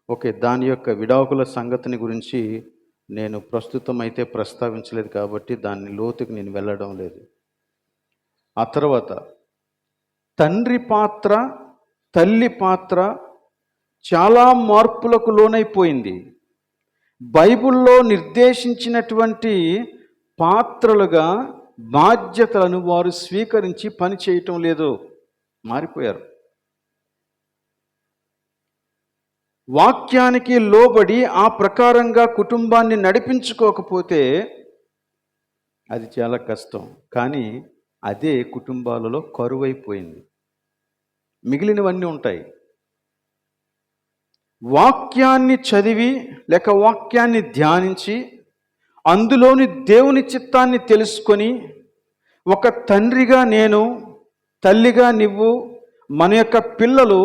ఓకే, దాని యొక్క విడాకుల సంగతిని గురించి నేను ప్రస్తుతం అయితే ప్రస్తావించలేదు కాబట్టి దాన్ని లోతుకి నేను వెళ్ళడం లేదు. ఆ తర్వాత తండ్రి పాత్ర, తల్లి పాత్ర చాలా మార్పులకు లోనైపోయింది. బైబిల్లో నిర్దేశించినటువంటి పాత్రలుగా బాధ్యతలను వారు స్వీకరించి పని చేయటం లేదు, మారిపోయారు. వాక్యానికి లోబడి ఆ ప్రకారంగా కుటుంబాన్ని నడిపించుకోకపోతే అది చాలా కష్టం. కానీ అదే కుటుంబాలలో కరువైపోయింది. మిగిలినవన్నీ ఉంటాయి. వాక్యాన్ని చదివి లేక వాక్యాన్ని ధ్యానించి అందులోని దేవుని చిత్తాన్ని తెలుసుకొని, ఒక తండ్రిగా నేను, తల్లిగా నువ్వు, మన యొక్క పిల్లలు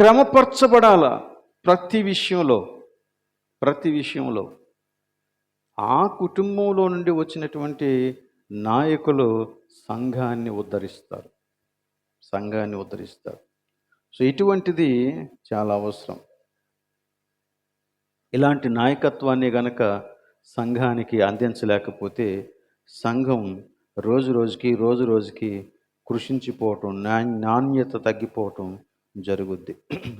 క్రమపరచబడాల. ప్రతి విషయంలో ఆ కుటుంబంలో నుండి వచ్చినటువంటి నాయకులు సంఘాన్ని ఉద్ధరిస్తారు. సో ఇటువంటిది చాలా అవసరం. ఇలాంటి నాయకత్వాన్ని గనక సంఘానికి అందించలేకపోతే సంఘం రోజు రోజుకి కృషించిపోవటం, నాణ్యత తగ్గిపోవటం జరుగుద్ది.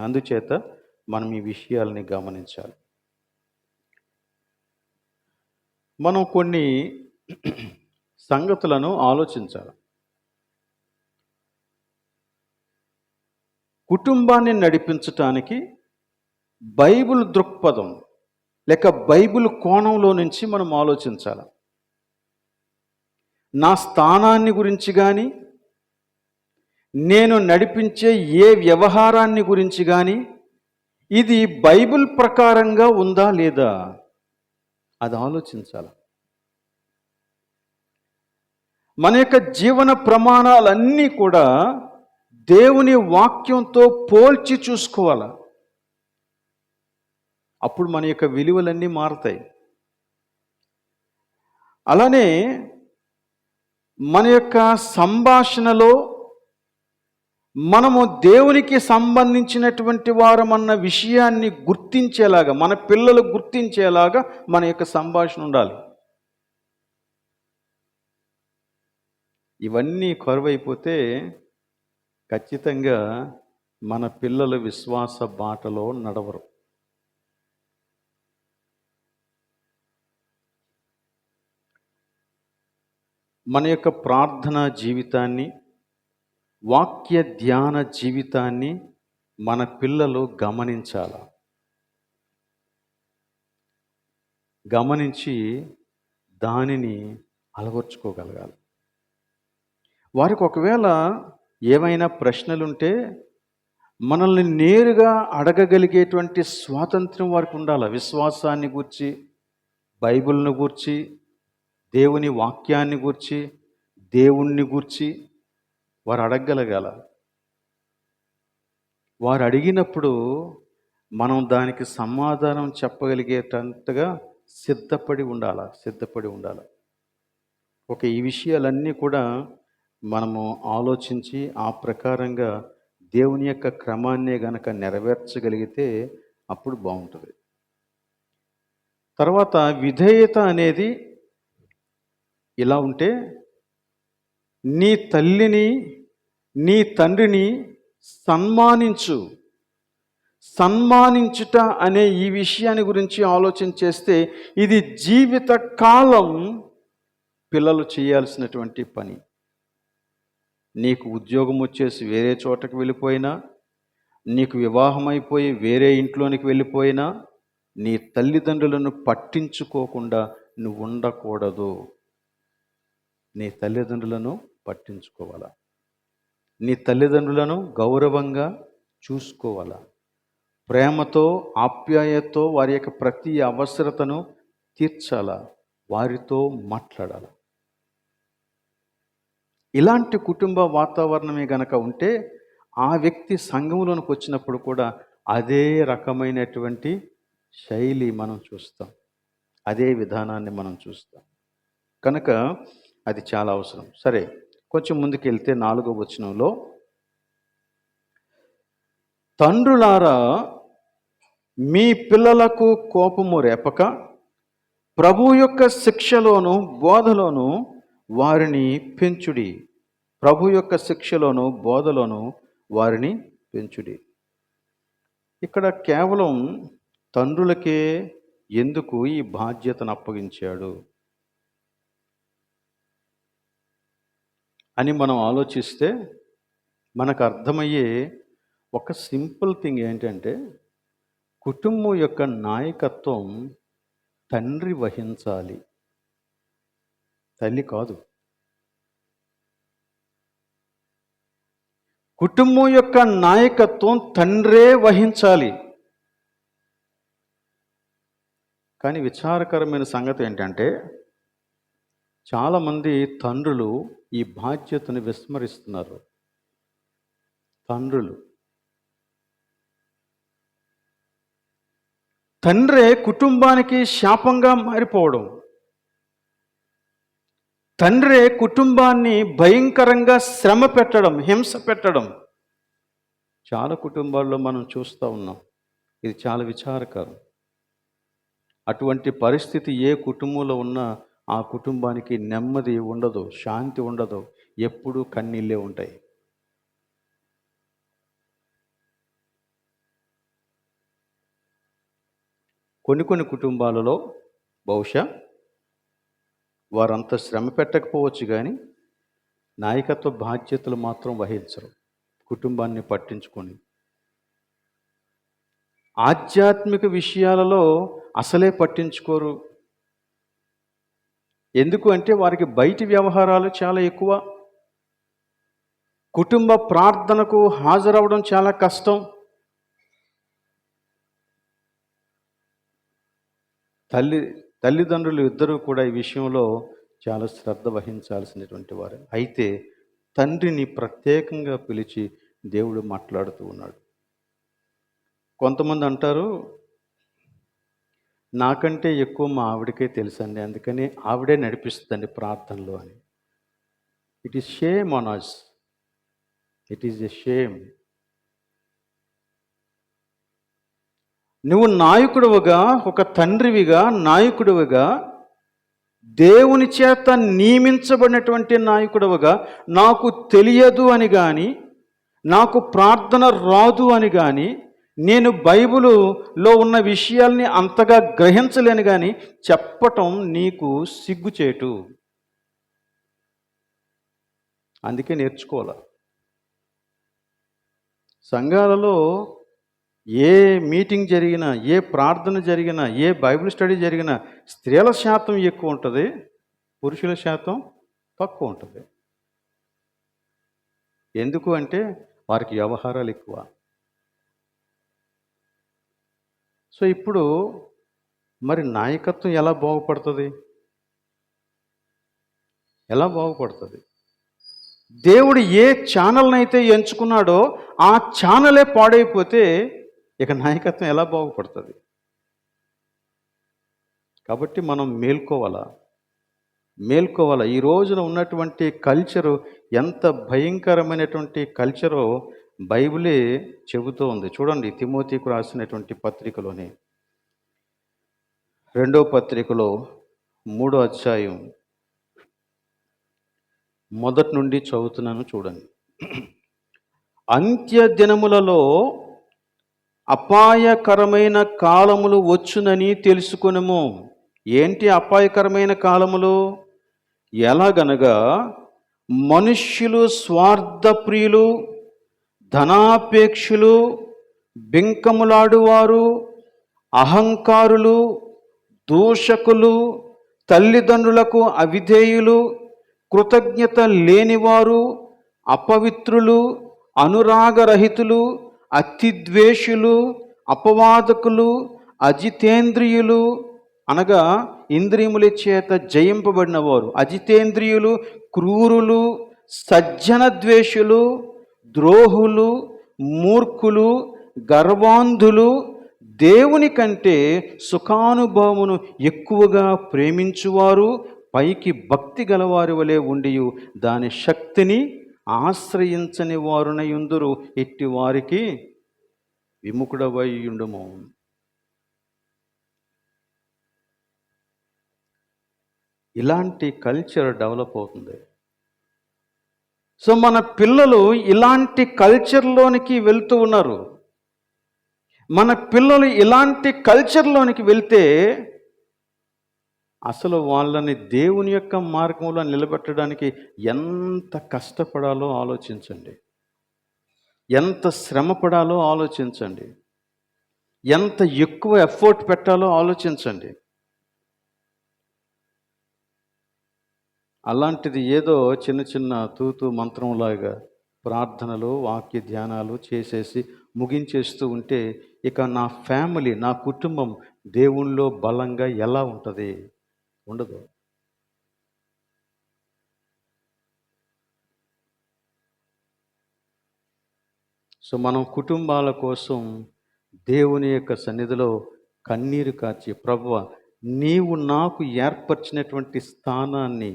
అందుచేత మనం ఈ విషయాల్ని గమనించాలి. మనం కొన్ని సంగతులను ఆలోచించాలి. కుటుంబాన్ని నడిపించటానికి బైబిల్ దృక్పథం లేక బైబిల్ కోణంలో నుంచి మనం ఆలోచించాలి. నా స్థానాన్ని గురించి కానీ, నేను నడిపించే ఏ వ్యవహారాన్ని గురించి కానీ ఇది బైబిల్ ప్రకారంగా ఉందా లేదా అది ఆలోచించాలి. మన యొక్క జీవన ప్రమాణాలన్నీ కూడా దేవుని వాక్యంతో పోల్చి చూసుకోవాలి. అప్పుడు మన యొక్క విలువలన్నీ మారుతాయి. అలానే మన యొక్క సంభాషణలో మనము దేవునికి సంబంధించినటువంటి వారమన్న విషయాన్ని గుర్తించేలాగా, మన పిల్లలు గుర్తించేలాగా మన యొక్క సంభాషణ ఉండాలి. ఇవన్నీ కరువైపోతే ఖచ్చితంగా మన పిల్లలు విశ్వాస బాటలో నడవరు. మన యొక్క ప్రార్థనా జీవితాన్ని, వాక్య ధ్యాన జీవితాన్ని మన పిల్లలు గమనించి దానిని అలవర్చుకోగలగాలి. వారికి ఒకవేళ ఏమైనా ప్రశ్నలుంటే మనల్ని నేరుగా అడగగలిగేటువంటి స్వాతంత్రం వారికి ఉండాలి. విశ్వాసాన్ని గూర్చి, బైబిల్ను గూర్చి, దేవుని వాక్యాన్ని గూర్చి, దేవుణ్ణి గూర్చి వారు అడగగలగాల. వారు అడిగినప్పుడు మనం దానికి సమాధానం చెప్పగలిగేటంతగా సిద్ధపడి ఉండాలి. ఓకే, ఈ విషయాలన్నీ కూడా మనము ఆలోచించి ఆ ప్రకారంగా దేవుని యొక్క క్రమాన్నే గనక నెరవేర్చగలిగితే అప్పుడు బాగుంటుంది. తర్వాత విధేయత అనేది ఇలా ఉంటే, నీ తల్లిని, నీ తండ్రిని సన్మానించుట అనే ఈ విషయాన్ని గురించి ఆలోచన చేస్తే ఇది జీవిత కాలం పిల్లలు చేయాల్సినటువంటి పని. నీకు ఉద్యోగం వచ్చేసి వేరే చోటకు వెళ్ళిపోయినా, నీకు వివాహమైపోయి వేరే ఇంట్లోనికి వెళ్ళిపోయినా నీ తల్లిదండ్రులను పట్టించుకోకుండా నువ్వు ఉండకూడదు. నీ తల్లిదండ్రులను పట్టించుకోవాలా, నీ తల్లిదండ్రులను గౌరవంగా చూసుకోవాలా, ప్రేమతో ఆప్యాయతతో వారి యొక్క ప్రతి అవసరతను తీర్చాలా, వారితో మాట్లాడాలి. ఇలాంటి కుటుంబ వాతావరణమే గనక ఉంటే ఆ వ్యక్తి సంఘంలోనికి వచ్చినప్పుడు కూడా అదే రకమైనటువంటి శైలి మనం చూస్తాం, అదే విధానాన్ని మనం చూస్తాం. కనుక అది చాలా అవసరం. సరే, కొంచెం ముందుకెళ్తే 4వ వచనంలో, తండ్రులారా మీ పిల్లలకు కోపము రేపక ప్రభు యొక్క శిక్షలోను బోధలోను వారిని పెంచుడి. ప్రభు యొక్క శిక్షలోను బోధలోను వారిని పెంచుడి. ఇక్కడ కేవలం తండ్రులకే ఎందుకు ఈ బాధ్యతను అప్పగించాడు అని మనం ఆలోచిస్తే మనకు అర్థమయ్యే ఒక సింపుల్ థింగ్ ఏంటంటే, కుటుంబం యొక్క నాయకత్వం తండ్రి వహించాలి, తల్లి కాదు. కుటుంబం యొక్క నాయకత్వం తండ్రే వహించాలి. కానీ విచారకరమైన సంగతి ఏంటంటే, చాలామంది తండ్రులు ఈ బాధ్యతను విస్మరిస్తున్నారు. తండ్రే కుటుంబానికి శాపంగా మారిపోవడం, తండ్రే కుటుంబాన్ని భయంకరంగా శ్రమ పెట్టడం, హింస పెట్టడం చాలా కుటుంబాల్లో మనం చూస్తూ ఉన్నాం. ఇది చాలా విచారకరం. అటువంటి పరిస్థితి ఏ కుటుంబంలో ఉన్నా ఆ కుటుంబానికి నెమ్మది ఉండదు, శాంతి ఉండదు, ఎప్పుడూ కన్నీళ్ళే ఉంటాయి. కొన్ని కుటుంబాలలో బహుశా వారంతా శ్రమ పెట్టకపోవచ్చు, కానీ నాయకత్వ బాధ్యతలు మాత్రం వహించరు, కుటుంబాన్ని పట్టించుకొని. ఆధ్యాత్మిక విషయాలలో అసలే పట్టించుకోరు. ఎందుకు అంటే వారికి బయటి వ్యవహారాలు చాలా ఎక్కువ. కుటుంబ ప్రార్థనకు హాజరవడం చాలా కష్టం. తల్లిదండ్రులు ఇద్దరూ కూడా ఈ విషయంలో చాలా శ్రద్ధ వహించాల్సినటువంటి వారు. అయితే తండ్రిని ప్రత్యేకంగా పిలిచి దేవుడు మాట్లాడుతూ ఉన్నాడు. కొంతమంది అంటారు, నాకంటే ఎక్కువ మా ఆవిడకే తెలుసండి, అందుకని ఆవిడే నడిపిస్తుందండి ప్రార్థనలో అని. It is shame on us. It is a shame. నువ్వు నాయకుడివిగా, ఒక తండ్రివిగా, నాయకుడివిగా, దేవుని చేత నియమించబడినటువంటి నాయకుడివిగా, నాకు తెలియదు అని కానీ, నాకు ప్రార్థన రాదు అని కానీ, నేను బైబిలులో ఉన్న విషయాల్ని అంతగా గ్రహించలేను కానీ చెప్పటం నీకు సిగ్గుచేటు. అందుకే నేర్చుకోవాలి. సంఘాలలో ఏ మీటింగ్ జరిగినా, ఏ ప్రార్థన జరిగినా, ఏ బైబిల్ స్టడీ జరిగినా స్త్రీల శాతం ఎక్కువ ఉంటుంది, పురుషుల శాతం తక్కువ ఉంటుంది. ఎందుకు అంటే వారికి వ్యవహారాలు ఎక్కువ. సో ఇప్పుడు మరి నాయకత్వం ఎలా బాగుపడుతుంది? దేవుడు ఏ ఛానల్ని అయితే ఎంచుకున్నాడో ఆ ఛానలే పాడైపోతే ఇక నాయకత్వం ఎలా బాగుపడుతుంది? కాబట్టి మనం మేల్కోవాలా. ఈ రోజున ఉన్నటువంటి కల్చరు ఎంత భయంకరమైనటువంటి కల్చరో బైబిలే చెబుతూ ఉంది. చూడండి, తిమోతికి రాసినటువంటి పత్రికలోని 2వ పత్రికలో 3వ అధ్యాయం మొదటి నుండి చదువుతున్నాను, చూడండి. అంత్య దినములలో అపాయకరమైన కాలములు వచ్చునని తెలుసుకొనుము. ఏంటి అపాయకరమైన కాలములు? ఎలాగనగా మనుష్యులు స్వార్థప్రియులు, ధనాపేక్షులు, బింకములాడువారు, అహంకారులు, దూషకులు, తల్లిదండ్రులకు అవిధేయులు, కృతజ్ఞత లేనివారు, అపవిత్రులు, అనురాగరహితులు, అతిద్వేషులు, అపవాదకులు, అజితేంద్రియులు, అనగా ఇంద్రియముల చేత జయింపబడిన వారు, అజితేంద్రియులు, క్రూరులు, సజ్జన ద్వేషులు, ద్రోహులు, మూర్ఖులు, గర్వాంధులు, దేవుని కంటే సుఖానుభవమును ఎక్కువగా ప్రేమించువారు, పైకి భక్తి గలవారి వలె ఉండి దాని శక్తిని ఆశ్రయించని వారునై ఉందురు. ఇట్టి వారికి విముఖుడవై ఉండుము. ఇలాంటి కల్చర్ డెవలప్ అవుతుంది. సో మన పిల్లలు ఇలాంటి కల్చర్లోనికి వెళ్తూ ఉన్నారు. మన పిల్లలు ఇలాంటి కల్చర్లోనికి వెళ్తే అసలు వాళ్ళని దేవుని యొక్క మార్గంలో నిలబెట్టడానికి ఎంత కష్టపడాలో ఆలోచించండి, ఎంత శ్రమ పడాలో ఆలోచించండి, ఎంత ఎక్కువ ఎఫర్ట్ పెట్టాలో ఆలోచించండి. అలాంటిది ఏదో చిన్న చిన్న తూతు మంత్రంలాగా ప్రార్థనలు, వాక్య ధ్యానాలు చేసేసి ముగించేస్తూ ఉంటే ఇక నా ఫ్యామిలీ, నా కుటుంబం దేవునిలో బలంగా ఎలా ఉంటుంది? ఉండదు. సో మనం కుటుంబాల కోసం దేవుని యొక్క సన్నిధిలో కన్నీరు కార్చి, ప్రభువా నీవు నాకు ఏర్పరిచినటువంటి స్థానాన్ని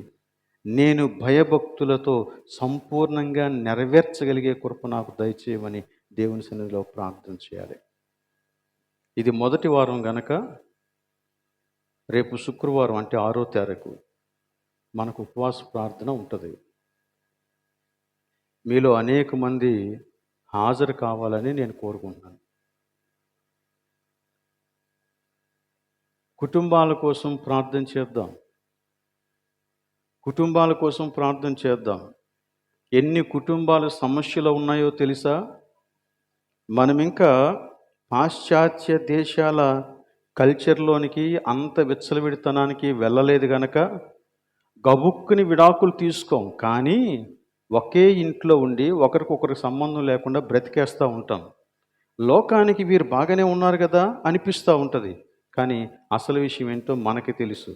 నేను భయభక్తులతో సంపూర్ణంగా నెరవేర్చగలిగే కృప నాకు దయచేయమని దేవుని సన్నిధిలో ప్రార్థన చేయాలి. ఇది మొదటి వారం గనక రేపు శుక్రవారం అంటే 6వ తారీఖు మనకు ఉపవాస ప్రార్థన ఉంటుంది. మీలో అనేక మంది హాజరు కావాలని నేను కోరుకుంటున్నాను. కుటుంబాల కోసం ప్రార్థన చేద్దాం. కుటుంబాల కోసం ప్రార్థన చేద్దాం. ఎన్ని కుటుంబాల సమస్యలు ఉన్నాయో తెలుసా? మనం ఇంకా పాశ్చాత్య దేశాల కల్చర్లోనికి అంత విచ్చలవిడితనానికి వెళ్ళలేదు గనక గబుక్కుని విడాకులు తీసుకోం. కానీ ఒకే ఇంట్లో ఉండి ఒకరికొకరికి సంబంధం లేకుండా బ్రతికేస్తూ ఉంటాం. లోకానికి వీరు బాగానే ఉన్నారు కదా అనిపిస్తూ ఉంటుంది. కానీ అసలు విషయం ఏంటో మనకి తెలుసు.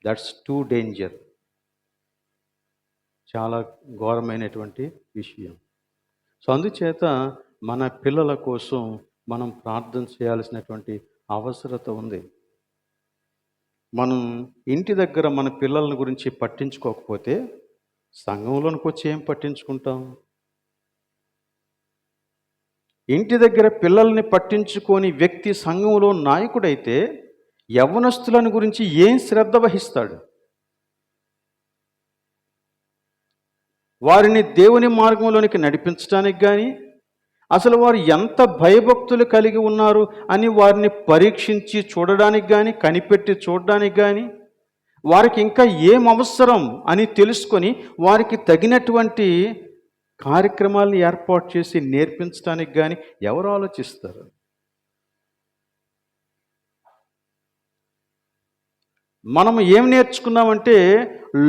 That's two danger. చాలా ఘోరమైనటువంటి విషయం. సో అందుచేత మన పిల్లల కోసం మనం ప్రార్థన చేయాల్సినటువంటి అవసరత ఉంది. మనం ఇంటి దగ్గర మన పిల్లల గురించి పట్టించుకోకపోతే సంఘంలోనికి వచ్చి ఏం పట్టించుకుంటాం? ఇంటి దగ్గర పిల్లల్ని పట్టించుకొని వ్యక్తి సంఘంలో నాయకుడైతే యవ్వనస్తులను గురించి ఏం శ్రద్ధ వహిస్తాడు? వారిని దేవుని మార్గంలోనికి నడిపించడానికి కానీ, అసలు వారు ఎంత భయభక్తులు కలిగి ఉన్నారు అని వారిని పరీక్షించి చూడడానికి కానీ, కనిపెట్టి చూడడానికి కానీ, వారికి ఇంకా ఏం అవసరం అని తెలుసుకొని వారికి తగినటువంటి కార్యక్రమాలను ఏర్పాటు చేసి నేర్పించడానికి కానీ ఎవరు ఆలోచిస్తారు? మనము ఏం నేర్చుకున్నామంటే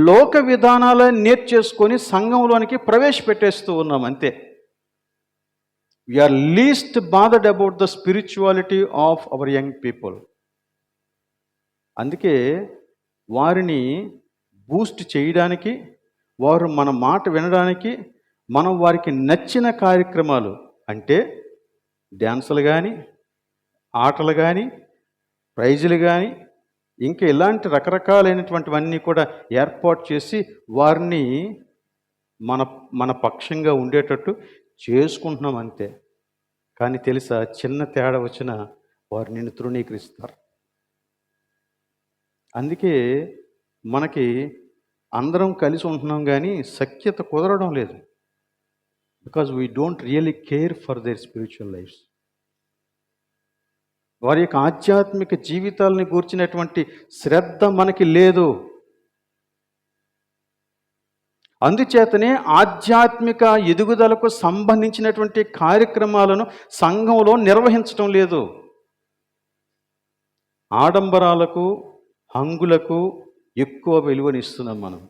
లోక విధానాలను నేర్చేసుకొని సంఘంలోనికి ప్రవేశపెట్టేస్తూ ఉన్నాం అంతే. We are least bothered about the spirituality of our young people. అందుకే వారిని బూస్ట్ చేయడానికి, వారు మన మాట వినడానికి మనం వారికి నచ్చిన కార్యక్రమాలు అంటే డ్యాన్సులు కానీ, ఆటలు కానీ, ప్రైజులు కానీ, ఇంకా ఇలాంటి రకరకాలైనటువంటివన్నీ కూడా ఏర్పాటు చేసి వారిని మన మన పక్షంగా ఉండేటట్టు చేసుకుంటున్నాం అంతే. కానీ తెలుసా, చిన్న తేడా వచ్చినా వారు నిన్ను తృణీకరిస్తారు. అందుకే మనకి అందరం కలిసి ఉంటున్నాం కానీ సఖ్యత కుదరడం లేదు. Because we don't really care for their spiritual lifes. వారి యొక్క ఆధ్యాత్మిక జీవితాలని గూర్చినటువంటి శ్రద్ధ మనకి లేదు. అందుచేతనే ఆధ్యాత్మిక ఎదుగుదలకు సంబంధించినటువంటి కార్యక్రమాలను సంఘంలో నిర్వహించటం లేదు. ఆడంబరాలకు, హంగులకు ఎక్కువ విలువనిస్తున్నాం మనం.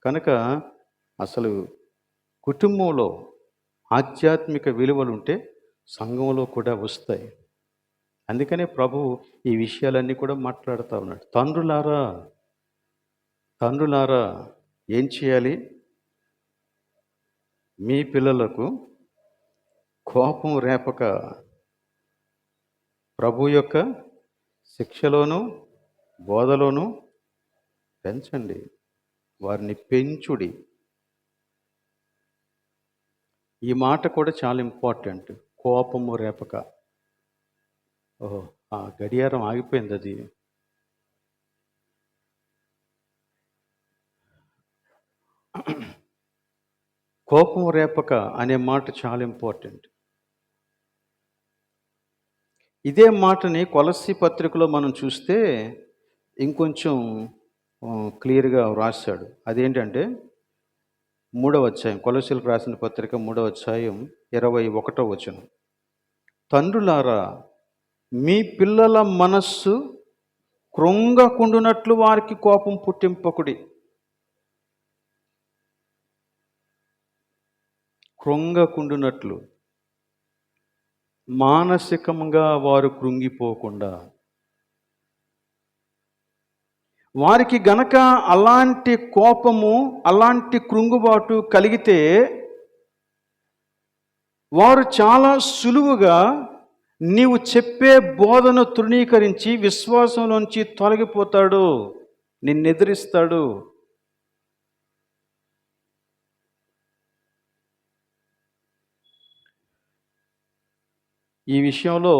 కనుక అసలు కుటుంబంలో ఆధ్యాత్మిక విలువలుంటే సంఘంలో కూడా వస్తాయి. అందుకనే ప్రభువు ఈ విషయాలన్నీ కూడా మాట్లాడుతూ ఉన్నాడు. తండ్రులారా ఏం చేయాలి? మీ పిల్లలకు కోపం రేపక ప్రభు యొక్క శిక్షలోను బోధలోను పెంచండి, వారిని పెంచుడి. ఈ మాట కూడా చాలా ఇంపార్టెంట్. కోపము రేపక. ఓహో, ఆ గడియారం ఆగిపోయింది. అది కోపం రేపక అనే మాట చాలా ఇంపార్టెంట్. ఇదే మాటని కొలస్సీ పత్రికలో మనం చూస్తే ఇంకొంచెం క్లియర్గా రాశాడు. అదేంటంటే 3వ అధ్యాయం, కొలస్సీలకు రాసిన పత్రిక 3వ అధ్యాయం 21వ వచనం. తండ్రులారా మీ పిల్లల మనస్సు కృంగకుండునట్లు వారికి కోపం పుట్టింపకుడి. కృంగకుండునట్లు, మానసికంగా వారు కృంగిపోకుండా. వారికి గనక అలాంటి కోపము, అలాంటి కృంగుబాటు కలిగితే వారు చాలా సులువుగా నీవు చెప్పే బోధను తృణీకరించి విశ్వాసంలోంచి తొలగిపోతాడు, నిన్నెదిరిస్తాడు. ఈ విషయంలో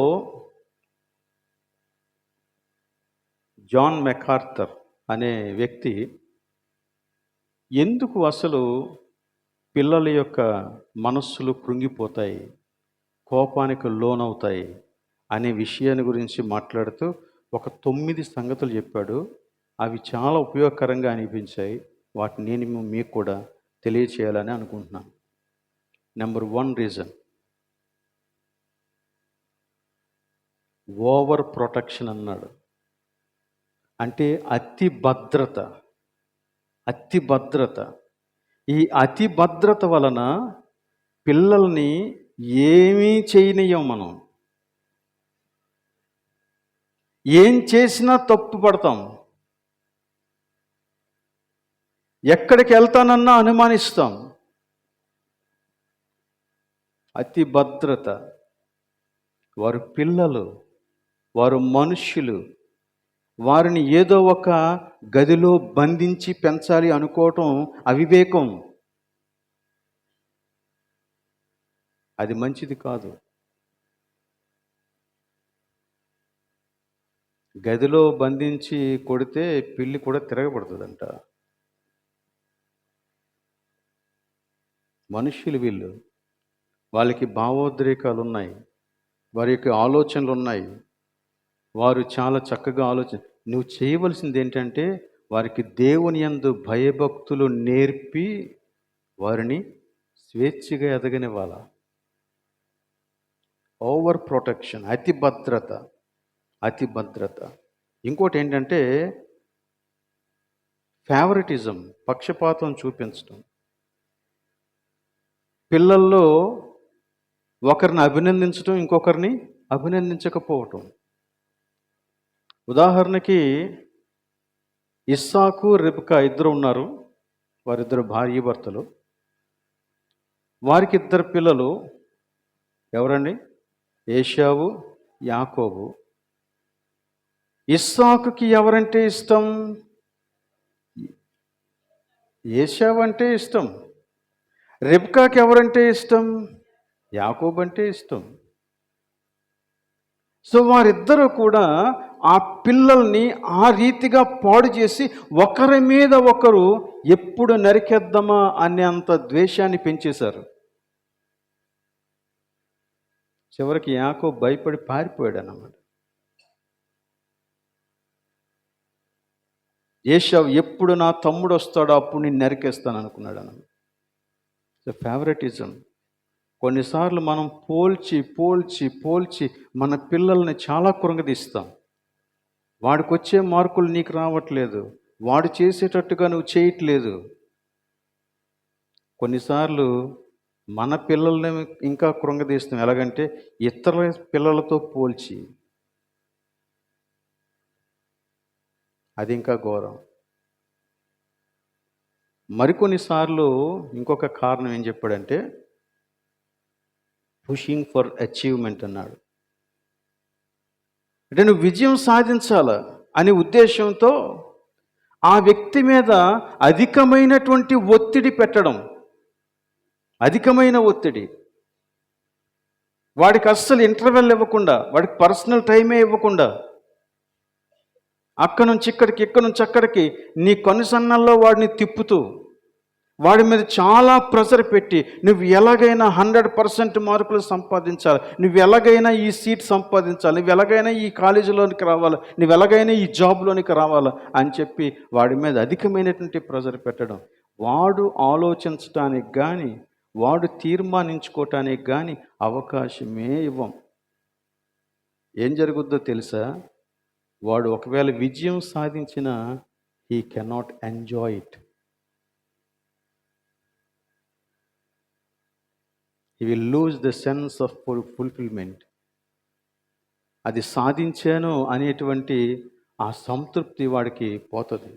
జాన్ మెకార్థర్ అనే వ్యక్తి ఎందుకు అసలు పిల్లల యొక్క మనస్సులు కృంగిపోతాయి, కోపానికి లోనవుతాయి అనే విషయాన్ని గురించి మాట్లాడుతూ ఒక 9 సంగతులు చెప్పాడు. అవి చాలా ఉపయోగకరంగా అనిపించాయి. వాటిని నేను మీకు కూడా తెలియచేయాలని అనుకుంటున్నాను. నెంబర్ 1 రీజన్, ఓవర్ ప్రొటెక్షన్ అన్నాడు. అంటే అతి భద్రత. ఈ అతి భద్రత వలన పిల్లల్ని ఏమీ చేయనీయం మనం. ఏం చేసినా తప్పు పడతాం. ఎక్కడికి వెళ్తానన్నా అనుమానిస్తాం. అతి భద్రత. వారు పిల్లలు, వారు మనుష్యులు. వారిని ఏదో ఒక గదిలో బంధించి పెంచాలి అనుకోవటం అవివేకం. అది మంచిది కాదు. గదిలో బంధించి కొడితే పిల్లి కూడా తిరగబడుతుందంట. మనుష్యులు వీళ్ళు. వాళ్ళకి భావోద్రేకాలు ఉన్నాయి, వారి యొక్క ఆలోచనలు ఉన్నాయి. వారు చాలా చక్కగా నువ్వు చేయవలసింది ఏంటంటే వారికి దేవుని యందు భయభక్తులు నేర్పి వారిని స్వేచ్ఛగా ఎదగనివ్వాల. ఓవర్ ప్రొటెక్షన్, అతి భద్రత. ఇంకోటి ఏంటంటే ఫేవరెటిజం, పక్షపాతం చూపించడం. పిల్లల్లో ఒకరిని అభినందించడం, ఇంకొకరిని అభినందించకపోవటం. ఉదాహరణకి ఇస్సాకు, రెబెకా ఇద్దరు ఉన్నారు. వారిద్దరు భార్యాభర్తలు. వారికి 2 పిల్లలు. ఎవరండి? ఏశావు, యాకోబు. ఇస్సాకుకి ఎవరంటే ఇష్టం? ఏశావు అంటే ఇష్టం. రెబెకాకి ఎవరంటే ఇష్టం? యాకోబు అంటే ఇష్టం. సో వారిద్దరూ కూడా ఆ పిల్లల్ని ఆ రీతిగా పాడు చేసి ఒకరి మీద ఒకరు ఎప్పుడు నరికేద్దామా అనేంత ద్వేషాన్ని పెంచేశారు. చివరికి యాకోబు భయపడి పారిపోయాడు అన్నమాట. ఏశావు ఎప్పుడు నా తమ్ముడు వస్తాడో అప్పుడు నేను నరికేస్తాను అనుకున్నాడు అన్న. ఫేవరెటిజం. కొన్నిసార్లు మనం పోల్చి పోల్చి పోల్చి మన పిల్లల్ని చాలా కృంగదీస్తాం. వాడికి వచ్చే మార్కులు నీకు రావట్లేదు, వాడు చేసేటట్టుగా నువ్వు చేయట్లేదు. కొన్నిసార్లు మన పిల్లల్ని ఇంకా కృంగదీస్తాం. ఎలాగంటే ఇతరుల పిల్లలతో పోల్చి. అది ఇంకా ఘోరం. మరికొన్నిసార్లు ఇంకొక కారణం ఏం చెప్పాడంటే పుషింగ్ ఫర్ అచీవ్మెంట్ అన్నాడు. అంటే నువ్వు విజయం సాధించాల అనే ఉద్దేశంతో ఆ వ్యక్తి మీద అధికమైనటువంటి ఒత్తిడి పెట్టడం. అధికమైన ఒత్తిడి. వాడికి అస్సలు ఇంటర్వెల్ ఇవ్వకుండా, వాడికి పర్సనల్ టైమే ఇవ్వకుండా, అక్కడి నుంచి ఇక్కడికి, ఇక్కడి నుంచి అక్కడికి నీ కనుసన్నల్లో వాడిని తిప్పుతూ, వాడి మీద చాలా ప్రెషర్ పెట్టి, నువ్వు ఎలాగైనా 100% మార్కులు సంపాదించాలి, నువ్వు ఎలాగైనా ఈ సీట్ సంపాదించాలి, నువ్వు ఎలాగైనా ఈ కాలేజీలోనికి రావాలి, నువ్వు ఎలాగైనా ఈ జాబ్లోనికి రావాలి అని చెప్పి వాడి మీద అధికమైనటువంటి ప్రెషర్ పెట్టడం. వాడు ఆలోచించడానికి కానీ, వాడు తీర్మానించుకోవటానికి కానీ అవకాశమే ఇవ్వం. ఏం జరుగుద్దో తెలుసా? వాడు ఒకవేళ విజయం సాధించినా he cannot enjoy it. He will lose the sense of fulfilment. అది సాధించాను అనేటువంటి ఆ సంతృప్తి వాడికి పోతుంది.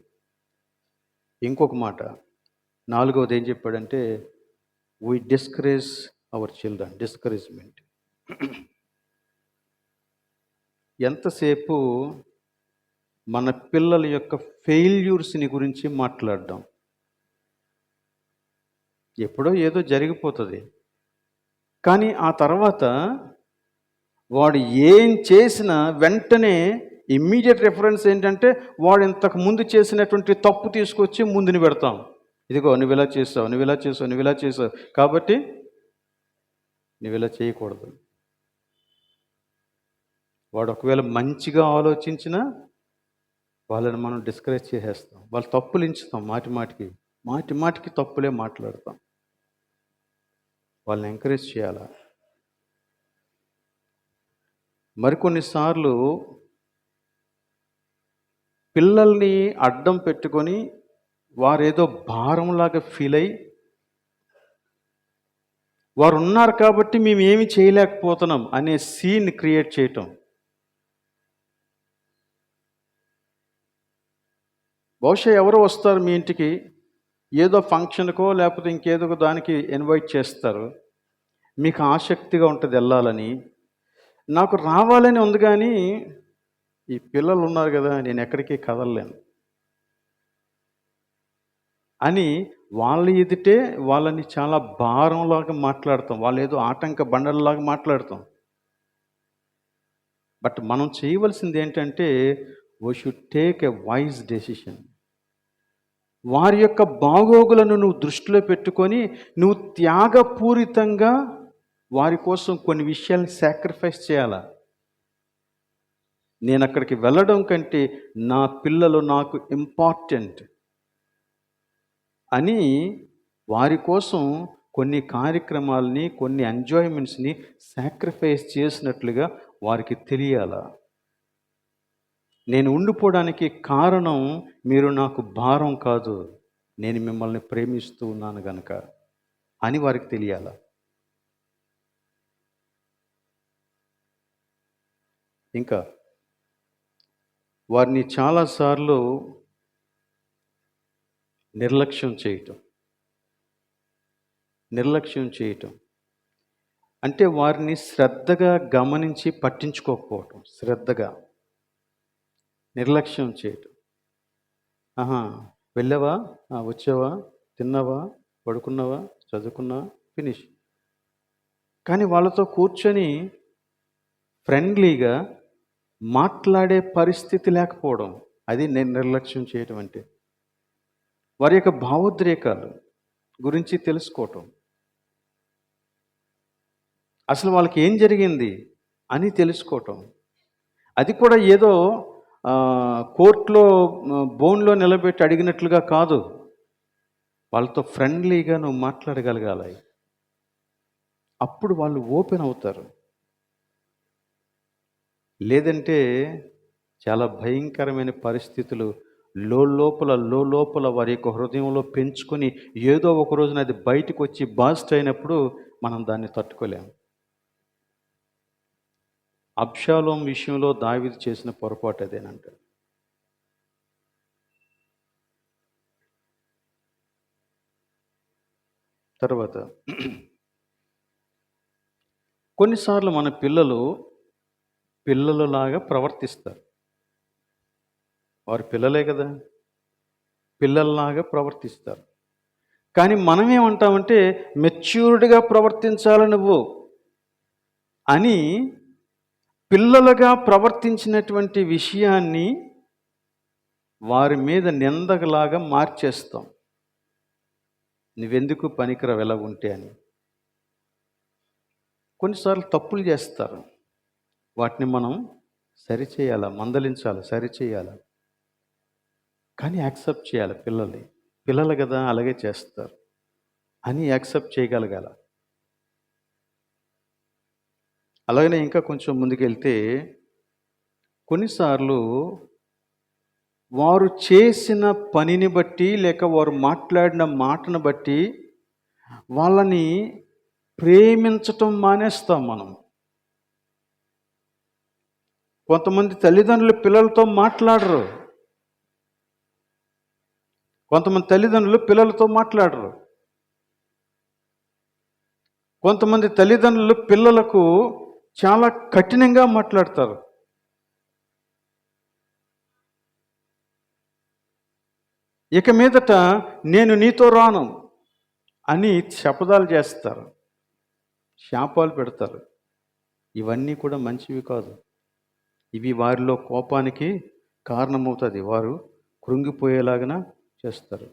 ఇంకొక మాట, 4వది ఏం చెప్పాడంటే we discourage our children. Discouragement. ఎంతసేపు మన పిల్లల యొక్క ఫెయిల్యూర్స్ని గురించి మాట్లాడడం. ఎప్పుడో ఏదో జరిగిపోతుంది, కానీ ఆ తర్వాత వాడు ఏం చేసినా వెంటనే ఇమ్మీడియట్ రెఫరెన్స్ ఏంటంటే వాడు ఇంతకు ముందు చేసినటువంటి తప్పు తీసుకొచ్చి ముందుని పెడతాం. ఇదిగో నువ్వు ఇలా చేసావు, నువ్వు ఇలా చేసావు, నువ్వు ఇలా చేసావు, కాబట్టి నువ్వు ఇలా చేయకూడదు. వాడు ఒకవేళ మంచిగా ఆలోచించినా వాళ్ళని మనం డిస్కరేజ్ చేసేస్తాం. వాళ్ళు తప్పులు ఎంచుతాం, మాటి మాటికి తప్పులే మాట్లాడతాం. వాళ్ళని ఎంకరేజ్ చేయాలా? మరికొన్నిసార్లు పిల్లల్ని అడ్డం పెట్టుకొని వారేదో భారంలాగా ఫీల్ అయ్యి, వారు ఉన్నారు కాబట్టి మేము ఏమి చేయలేకపోతున్నాం అనే సీన్ క్రియేట్ చేయటం. బహుశా ఎవరో వస్తారు మీ ఇంటికి, ఏదో ఫంక్షన్కో లేకపోతే ఇంకేదో దానికి ఇన్వైట్ చేస్తారు. మీకు ఆసక్తిగా ఉంటుంది వెళ్ళాలని, నాకు రావాలని ఉంది, కానీ ఈ పిల్లలు ఉన్నారు కదా, నేను ఎక్కడికి కదలలేను అని వాళ్ళ ఎదుటే వాళ్ళని చాలా భారంలాగా మాట్లాడతాం. వాళ్ళు ఏదో ఆటంక బండలలాగా మాట్లాడతాం. బట్ మనం చేయవలసింది ఏంటంటే we should take a wise decision. వారి యొక్క బాగోగులను నువ్వు దృష్టిలో పెట్టుకొని నువ్వు త్యాగపూరితంగా వారి కోసం కొన్ని విషయాలను సాక్రిఫైస్ చేయాలా. నేను అక్కడికి వెళ్ళడం కంటే నా పిల్లలు నాకు ఇంపార్టెంట్ అని వారి కోసం కొన్ని కార్యక్రమాలని, కొన్ని ఎంజాయ్మెంట్స్ని సాక్రిఫైస్ చేసినట్లుగా వారికి తెలియాలా. నేను ఉండిపోవడానికి కారణం మీరు నాకు భారం కాదు, నేను మిమ్మల్ని ప్రేమిస్తూ ఉన్నాను గనక అని వారికి తెలియాలా. ఇంకా వారిని చాలాసార్లు నిర్లక్ష్యం చేయటం అంటే వారిని శ్రద్ధగా గమనించి పట్టించుకోకపోవటం. శ్రద్ధగా నిర్లక్ష్యం చేయటం. వెళ్ళావా, వచ్చావా, తిన్నావా, పడుకున్నావా, చదువుకున్నావా, ఫినిష్. కానీ వాళ్ళతో కూర్చొని ఫ్రెండ్లీగా మాట్లాడే పరిస్థితి లేకపోవడం, అది నేను నిర్లక్ష్యం చేయటం అంటే. వారి యొక్క భావోద్రేకాలు గురించి తెలుసుకోవటం, అసలు వాళ్ళకి ఏం జరిగింది అని తెలుసుకోవటం. అది కూడా ఏదో కోర్టులో బోన్లో నిలబెట్టి అడిగినట్లుగా కాదు. వాళ్ళతో ఫ్రెండ్లీగా నువ్వు మాట్లాడగలగాలి. అప్పుడు వాళ్ళు ఓపెన్ అవుతారు. లేదంటే చాలా భయంకరమైన పరిస్థితులు లోపల వారి యొక్క హృదయంలో పెంచుకొని ఏదో ఒక రోజున అది బయటకు వచ్చి బాస్ట్ అయినప్పుడు మనం దాన్ని తట్టుకోలేము. అబ్షాలోం విషయంలో దావీదు చేసిన పొరపాటు అదేనంట. తర్వాత కొన్నిసార్లు మన పిల్లలలాగా ప్రవర్తిస్తారు. వారు పిల్లలే కదా, పిల్లల్లాగా ప్రవర్తిస్తారు. కానీ మనమేమంటామంటే మెచ్యూర్డ్గా ప్రవర్తించాలి నువ్వు అని పిల్లలుగా ప్రవర్తించినటువంటి విషయాన్ని వారి మీద నిందలాగా మార్చేస్తాం. నువ్వెందుకు పనికిరావు ఎలా ఉంటే అని. కొన్నిసార్లు తప్పులు చేస్తారు, వాటిని మనం సరిచేయాలి, మందలించాలి, సరిచేయాలి. కానీ యాక్సెప్ట్ చేయాలి. పిల్లలు కదా అలాగే చేస్తారు అని యాక్సెప్ట్ చేయగలగాల. అలాగనే ఇంకా కొంచెం ముందుకెళ్తే కొన్నిసార్లు వారు చేసిన పనిని బట్టి లేక వారు మాట్లాడిన మాటను బట్టి వాళ్ళని ప్రేమించటం మానేస్తాం మనం. కొంతమంది తల్లిదండ్రులు పిల్లలతో మాట్లాడరు. కొంతమంది తల్లిదండ్రులు పిల్లలకు చాలా కఠినంగా మాట్లాడతారు. ఇక మీదట నేను నీతో రాను అని శపథాలు చేస్తారు, శాపాలు పెడతారు. ఇవన్నీ కూడా మంచివి కాదు. ఇవి వారిలో కోపానికి కారణమవుతుంది. వారు కృంగిపోయేలాగా చేస్తారు.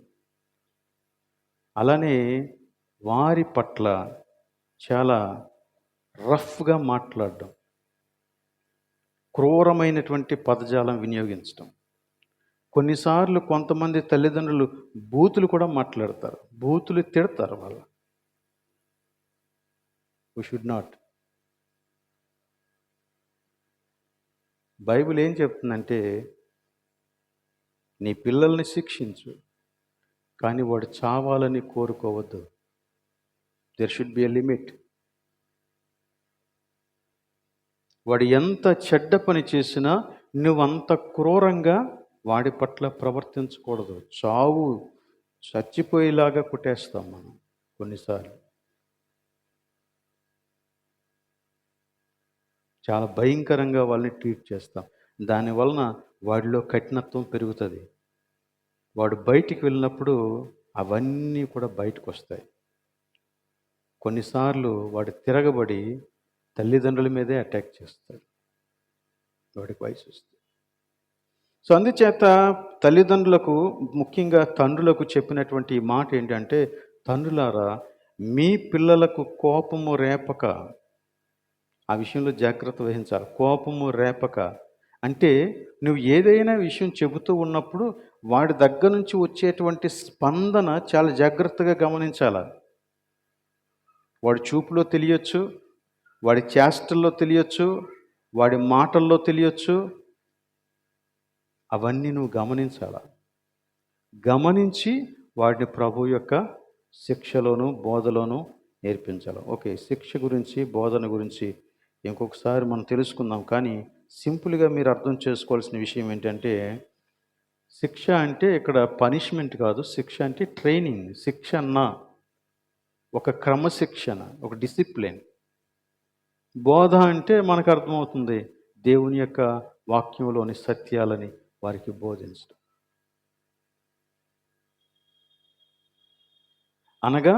అలానే వారి పట్ల చాలా రఫ్గా మాట్లాడడం, క్రూరమైనటువంటి పదజాలం వినియోగించడం. కొన్నిసార్లు కొంతమంది తల్లిదండ్రులు బూతులు కూడా మాట్లాడతారు, బూతులు తిడతారు వాళ్ళు. We should not. బైబిల్ ఏం చెప్తుందంటే నీ పిల్లల్ని శిక్షించు, కానీ వాడు చావాలని కోరుకోవద్దు. There should be a limit. వాడు ఎంత చెడ్డ పని చేసినా నువ్వంత క్రూరంగా వాడి పట్ల ప్రవర్తించకూడదు. చచ్చిపోయేలాగా కొట్టేస్తాం మనం కొన్నిసార్లు. చాలా భయంకరంగా వాళ్ళని ట్రీట్ చేస్తాం. దానివలన వాడిలో కఠినత్వం పెరుగుతుంది. వాడు బయటికి వెళ్ళినప్పుడు అవన్నీ కూడా బయటకు వస్తాయి. కొన్నిసార్లు వాడు తిరగబడి తల్లిదండ్రుల మీదే అటాక్ చేస్తాడు, వాడికి వయసు వస్తుంది. సో అందుచేత తల్లిదండ్రులకు, ముఖ్యంగా తండ్రులకు చెప్పినటువంటి ఈ మాట ఏంటంటే, తండ్రులారా మీ పిల్లలకు కోపము రేపక, ఆ విషయంలో జాగ్రత్త వహించాలి. కోపము రేపక అంటే నువ్వు ఏదైనా విషయం చెబుతూ ఉన్నప్పుడు వాడి దగ్గర నుంచి వచ్చేటువంటి స్పందన చాలా జాగ్రత్తగా గమనించాలి. వాడి చూపులో తెలియచ్చు, వాడి చేష్టల్లో తెలియచ్చు, వాడి మాటల్లో తెలియచ్చు. అవన్నీ నువ్వు గమనించాలి. గమనించి వాడిని ప్రభు యొక్క శిక్షలోను బోధలోను నేర్పించాలి. ఓకే, శిక్ష గురించి బోధన గురించి ఇంకొకసారి మనం తెలుసుకుందాం. కానీ సింపుల్గా మీరు అర్థం చేసుకోవాల్సిన విషయం ఏంటంటే, శిక్ష అంటే ఇక్కడ పనిష్మెంట్ కాదు. శిక్ష అంటే ట్రైనింగ్, శిక్షణ, ఒక క్రమశిక్షణ, ఒక డిసిప్లిన్. బోధ అంటే మనకు అర్థమవుతుంది, దేవుని యొక్క వాక్యంలోని సత్యాలని వారికి బోధించడం. అనగా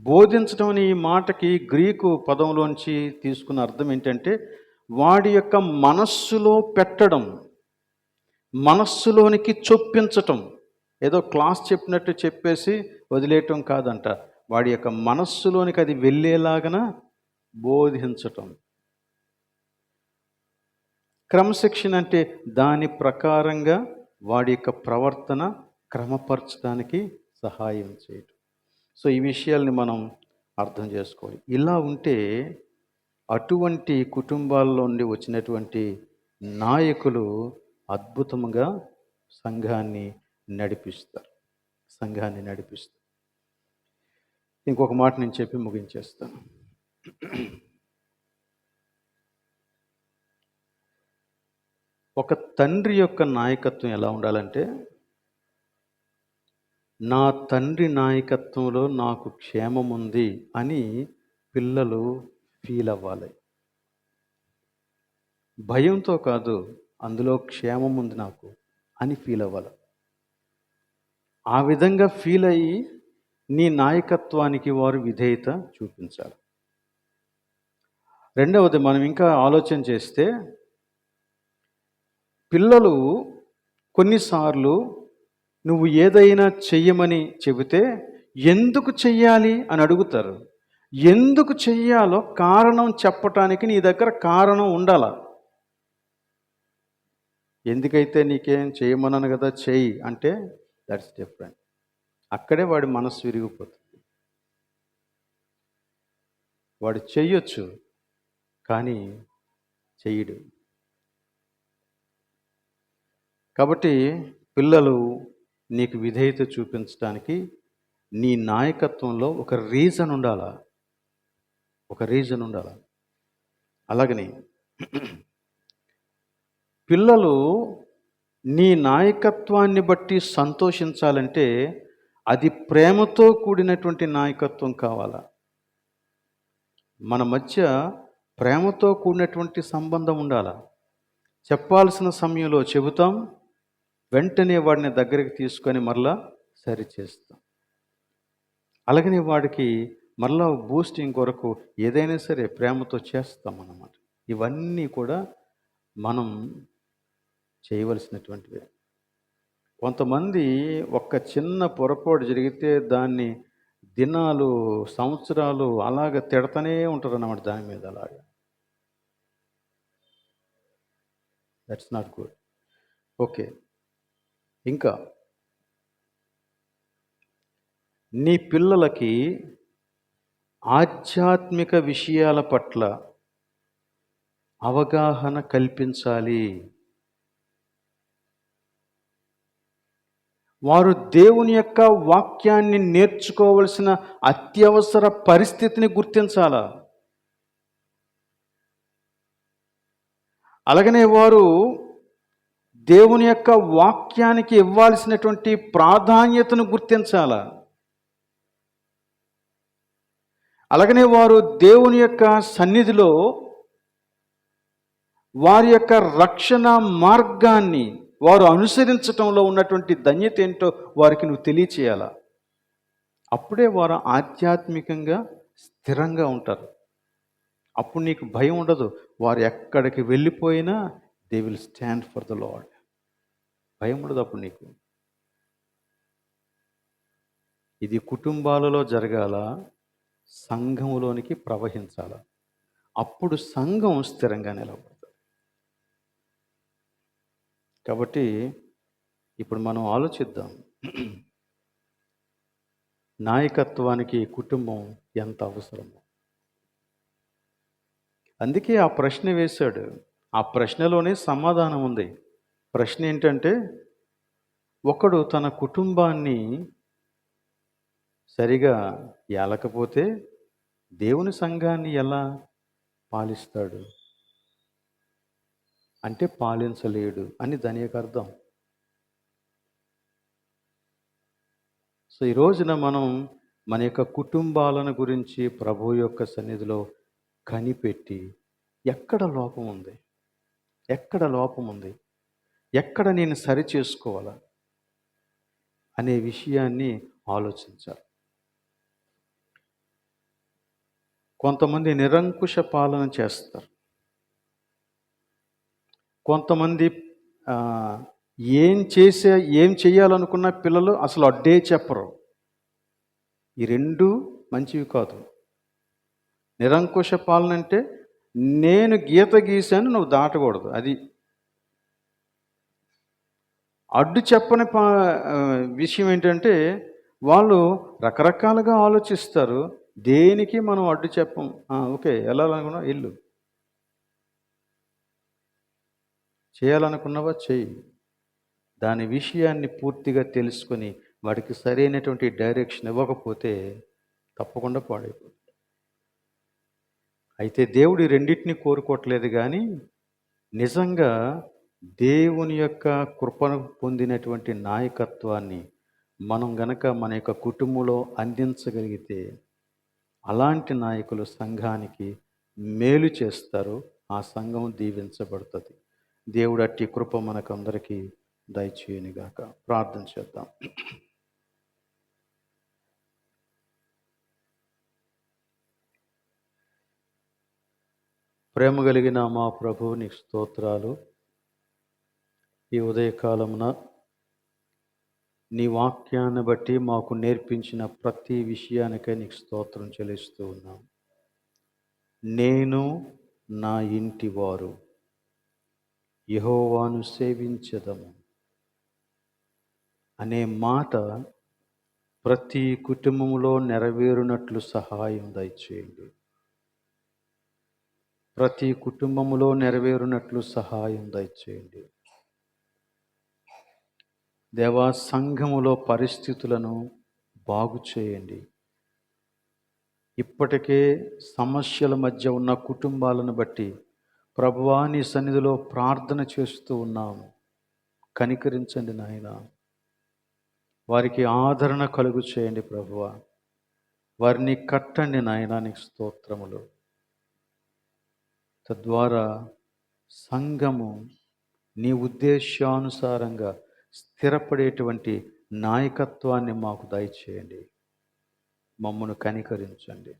బోధించడం అనే ఈ మాటకి గ్రీకు పదంలోంచి తీసుకున్న అర్థం ఏంటంటే, వాడి యొక్క మనస్సులో పెట్టడం, మనస్సులోనికి చొప్పించటం. ఏదో క్లాస్ చెప్పినట్టు చెప్పేసి వదిలేయటం కాదంట. వాడి యొక్క మనస్సులోనికి అది వెళ్ళేలాగన బోధించటం. క్రమశిక్షణ అంటే దాని ప్రకారంగా వాడి యొక్క ప్రవర్తన క్రమపరచడానికి సహాయం చేయటం. సో ఈ విషయాల్ని మనం అర్థం చేసుకోవాలి. ఇలా ఉంటే అటువంటి కుటుంబాల్లో నుండి వచ్చినటువంటి నాయకులు అద్భుతంగా సంఘాన్ని నడిపిస్తారు. సంఘాన్ని నడిపిస్తారు. ఇంకొక మాట నేను చెప్పి ముగించేస్తాను. ఒక తండ్రి యొక్క నాయకత్వం ఎలా ఉండాలంటే, నా తండ్రి నాయకత్వంలో నాకు క్షేమం ఉంది అని పిల్లలు ఫీల్ అవ్వాలి. భయంతో కాదు, అందులో క్షేమం ఉంది నాకు అని ఫీల్ అవ్వాలి. ఆ విధంగా ఫీల్ అయ్యి నీ నాయకత్వానికి వారు విధేయత చూపించాలి. రెండవది, మనం ఇంకా ఆలోచన చేస్తే పిల్లలు కొన్నిసార్లు నువ్వు ఏదైనా చెయ్యమని చెబితే ఎందుకు చెయ్యాలి అని అడుగుతారు. ఎందుకు చెయ్యాలో కారణం చెప్పటానికి నీ దగ్గర కారణం ఉండాల. ఎందుకైతే నీకేం చేయమన్నాను కదా చెయ్యి అంటే దట్స్ డిఫరెంట్. అక్కడే వాడి మనస్సు విరిగిపోతుంది. వాడు చెయ్యొచ్చు కానీ చెయ్యడు. కాబట్టి పిల్లలు నీకు విధేయత చూపించడానికి నీ నాయకత్వంలో ఒక రీజన్ ఉండాలా. అలాగని పిల్లలు నీ నాయకత్వాన్ని బట్టి సంతోషించాలంటే అది ప్రేమతో కూడినటువంటి నాయకత్వం కావాలా. మన మధ్య ప్రేమతో కూడినటువంటి సంబంధం ఉండాలా. చెప్పాల్సిన సమయంలో చెబుతాం, వెంటనే వాడిని దగ్గరికి తీసుకొని మరలా సరిచేస్తాం. అలాగనే వాడికి మరలా బూస్టింగ్ కొరకు ఏదైనా సరే ప్రేమతో చేస్తాం అన్నమాట. ఇవన్నీ కూడా మనం చేయవలసినటువంటివే. కొంతమంది ఒక్క చిన్న పొరపాటు జరిగితే దాన్ని దినాలు, సంవత్సరాలు అలాగ తిడతనే ఉంటారు అన్నమాట దాని మీద. అలాగా దట్స్ నాట్ గుడ్. ఓకే, ఇంకా నీ పిల్లలకి ఆధ్యాత్మిక విషయాల పట్ల అవగాహన కల్పించాలి. వారు దేవుని యొక్క వాక్యాన్ని నేర్చుకోవలసిన అత్యవసర పరిస్థితిని గుర్తించాలా. అలాగనే వారు దేవుని యొక్క వాక్యానికి ఇవ్వాల్సినటువంటి ప్రాధాన్యతను గుర్తించాలా. అలాగనే వారు దేవుని యొక్క సన్నిధిలో వారి యొక్క రక్షణ మార్గాన్ని వారు అనుసరించటంలో ఉన్నటువంటి ధన్యత ఏంటో వారికి నువ్వు తెలియచేయాలా. అప్పుడే వారు ఆధ్యాత్మికంగా స్థిరంగా ఉంటారు. అప్పుడు నీకు భయం ఉండదు. వారు ఎక్కడికి వెళ్ళిపోయినా they will stand for the lord. భయం ఉండదు అప్పుడు నీకు. ఇది కుటుంబాలలో జరగాల, సంఘములోనికి ప్రవహించాల. అప్పుడు సంఘం స్థిరంగా నిలబడుతుంది. కాబట్టి ఇప్పుడు మనం ఆలోచిద్దాం, నాయకత్వానికి కుటుంబం ఎంత అవసరమో. అందుకే ఆ ప్రశ్న వేశాడు. ఆ ప్రశ్నలోనే సమాధానం ఉంది. ప్రశ్న ఏంటంటే, ఒకడు తన కుటుంబాన్ని సరిగా ఏలకపోతే దేవుని సంఘాన్ని ఎలా పాలిస్తాడు అంటే పాలించలేడు అని దాని యొక్క అర్థం. సో ఈ రోజున మనం మన యొక్క కుటుంబాలను గురించి ప్రభు యొక్క సన్నిధిలో కనిపెట్టి ఎక్కడ లోపం ఉంది, ఎక్కడ నేను సరి చేసుకోవాలా అనే విషయాన్ని ఆలోచించాలి. కొంతమంది నిరంకుశ పాలన చేస్తారు. కొంతమంది ఏం చేయాలనుకున్న పిల్లలు అసలు అడ్డే చెప్పరు. ఈ రెండు మంచివి కాదు. నిరంకుశ పాలన అంటే నేను గీత గీశాను, నువ్వు దాటకూడదు, అది అడ్డు చెప్పని విషయం ఏంటంటే, వాళ్ళు రకరకాలుగా ఆలోచిస్తారు. దేనికి మనం అడ్డు చెప్పం. ఓకే. ఎళ్ళాలనుకున్నావా ఎళ్ళు. చేయాలనుకున్నావా చెయ్యి. దాని విషయాన్ని పూర్తిగా తెలుసుకొని, వాడికి సరైనటువంటి డైరెక్షన్ ఇవ్వకపోతే తప్పకుండా పాడైపోతుంది. అయితే దేవుడు ఈ రెండిటిని కోరుకోవట్లేదు గానీ, నిజంగా దేవుని యొక్క కృపను పొందినటువంటి నాయకత్వాన్ని మనం గనక మన యొక్క కుటుంబంలో అందించగలిగితే, అలాంటి నాయకులు సంఘానికి మేలు చేస్తారు. ఆ సంఘం దీవించబడుతుంది. దేవుడు అట్టి కృప మనకందరికీ దయచేయునుగాక. ప్రార్థన చేద్దాం. ప్రేమ కలిగిన మా ప్రభు నీకు స్తోత్రాలు. ఈ ఉదయకాలమున నీ వాక్యాన్ని బట్టి మాకు నేర్పించిన ప్రతి విషయానికై నీకు స్తోత్రం చెల్లిస్తూ ఉన్నాం. నేను నా ఇంటి వారు యెహోవాను సేవించెదము అనే మాట ప్రతి కుటుంబంలో నెరవేరునట్లు సహాయం దయచేయండి. ప్రతి కుటుంబంలో నెరవేరునట్లు సహాయం దయచేయండి. దేవా, సంఘములో పరిస్థితులను బాగు చేయండి. ఇప్పటికే సమస్యల మధ్య ఉన్న కుటుంబాలను బట్టి ప్రభువా నీ సన్నిధిలో ప్రార్థన చేస్తూ ఉన్నాము. కనికరించండి నాయన. వారికి ఆదరణ కలుగు చేయండి ప్రభువా. వారిని కట్టండి నాయన. నీకు స్తోత్రములు. తద్వారా సంఘము నీ ఉద్దేశానుసారంగా స్థిరపడేటువంటి నాయకత్వాన్ని మాకు దయచేయండి. మమ్మను కనికరించండి.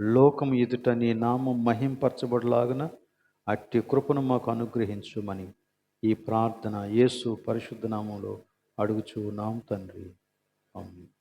లోకం ఎదుట నీ నామం మహింపరచబడలాగున అట్టి కృపను మాకు అనుగ్రహించుమని ఈ ప్రార్థన యేసు పరిశుద్ధ నామంలో అడుగుచున్నాం తండ్రి. ఆమేన్.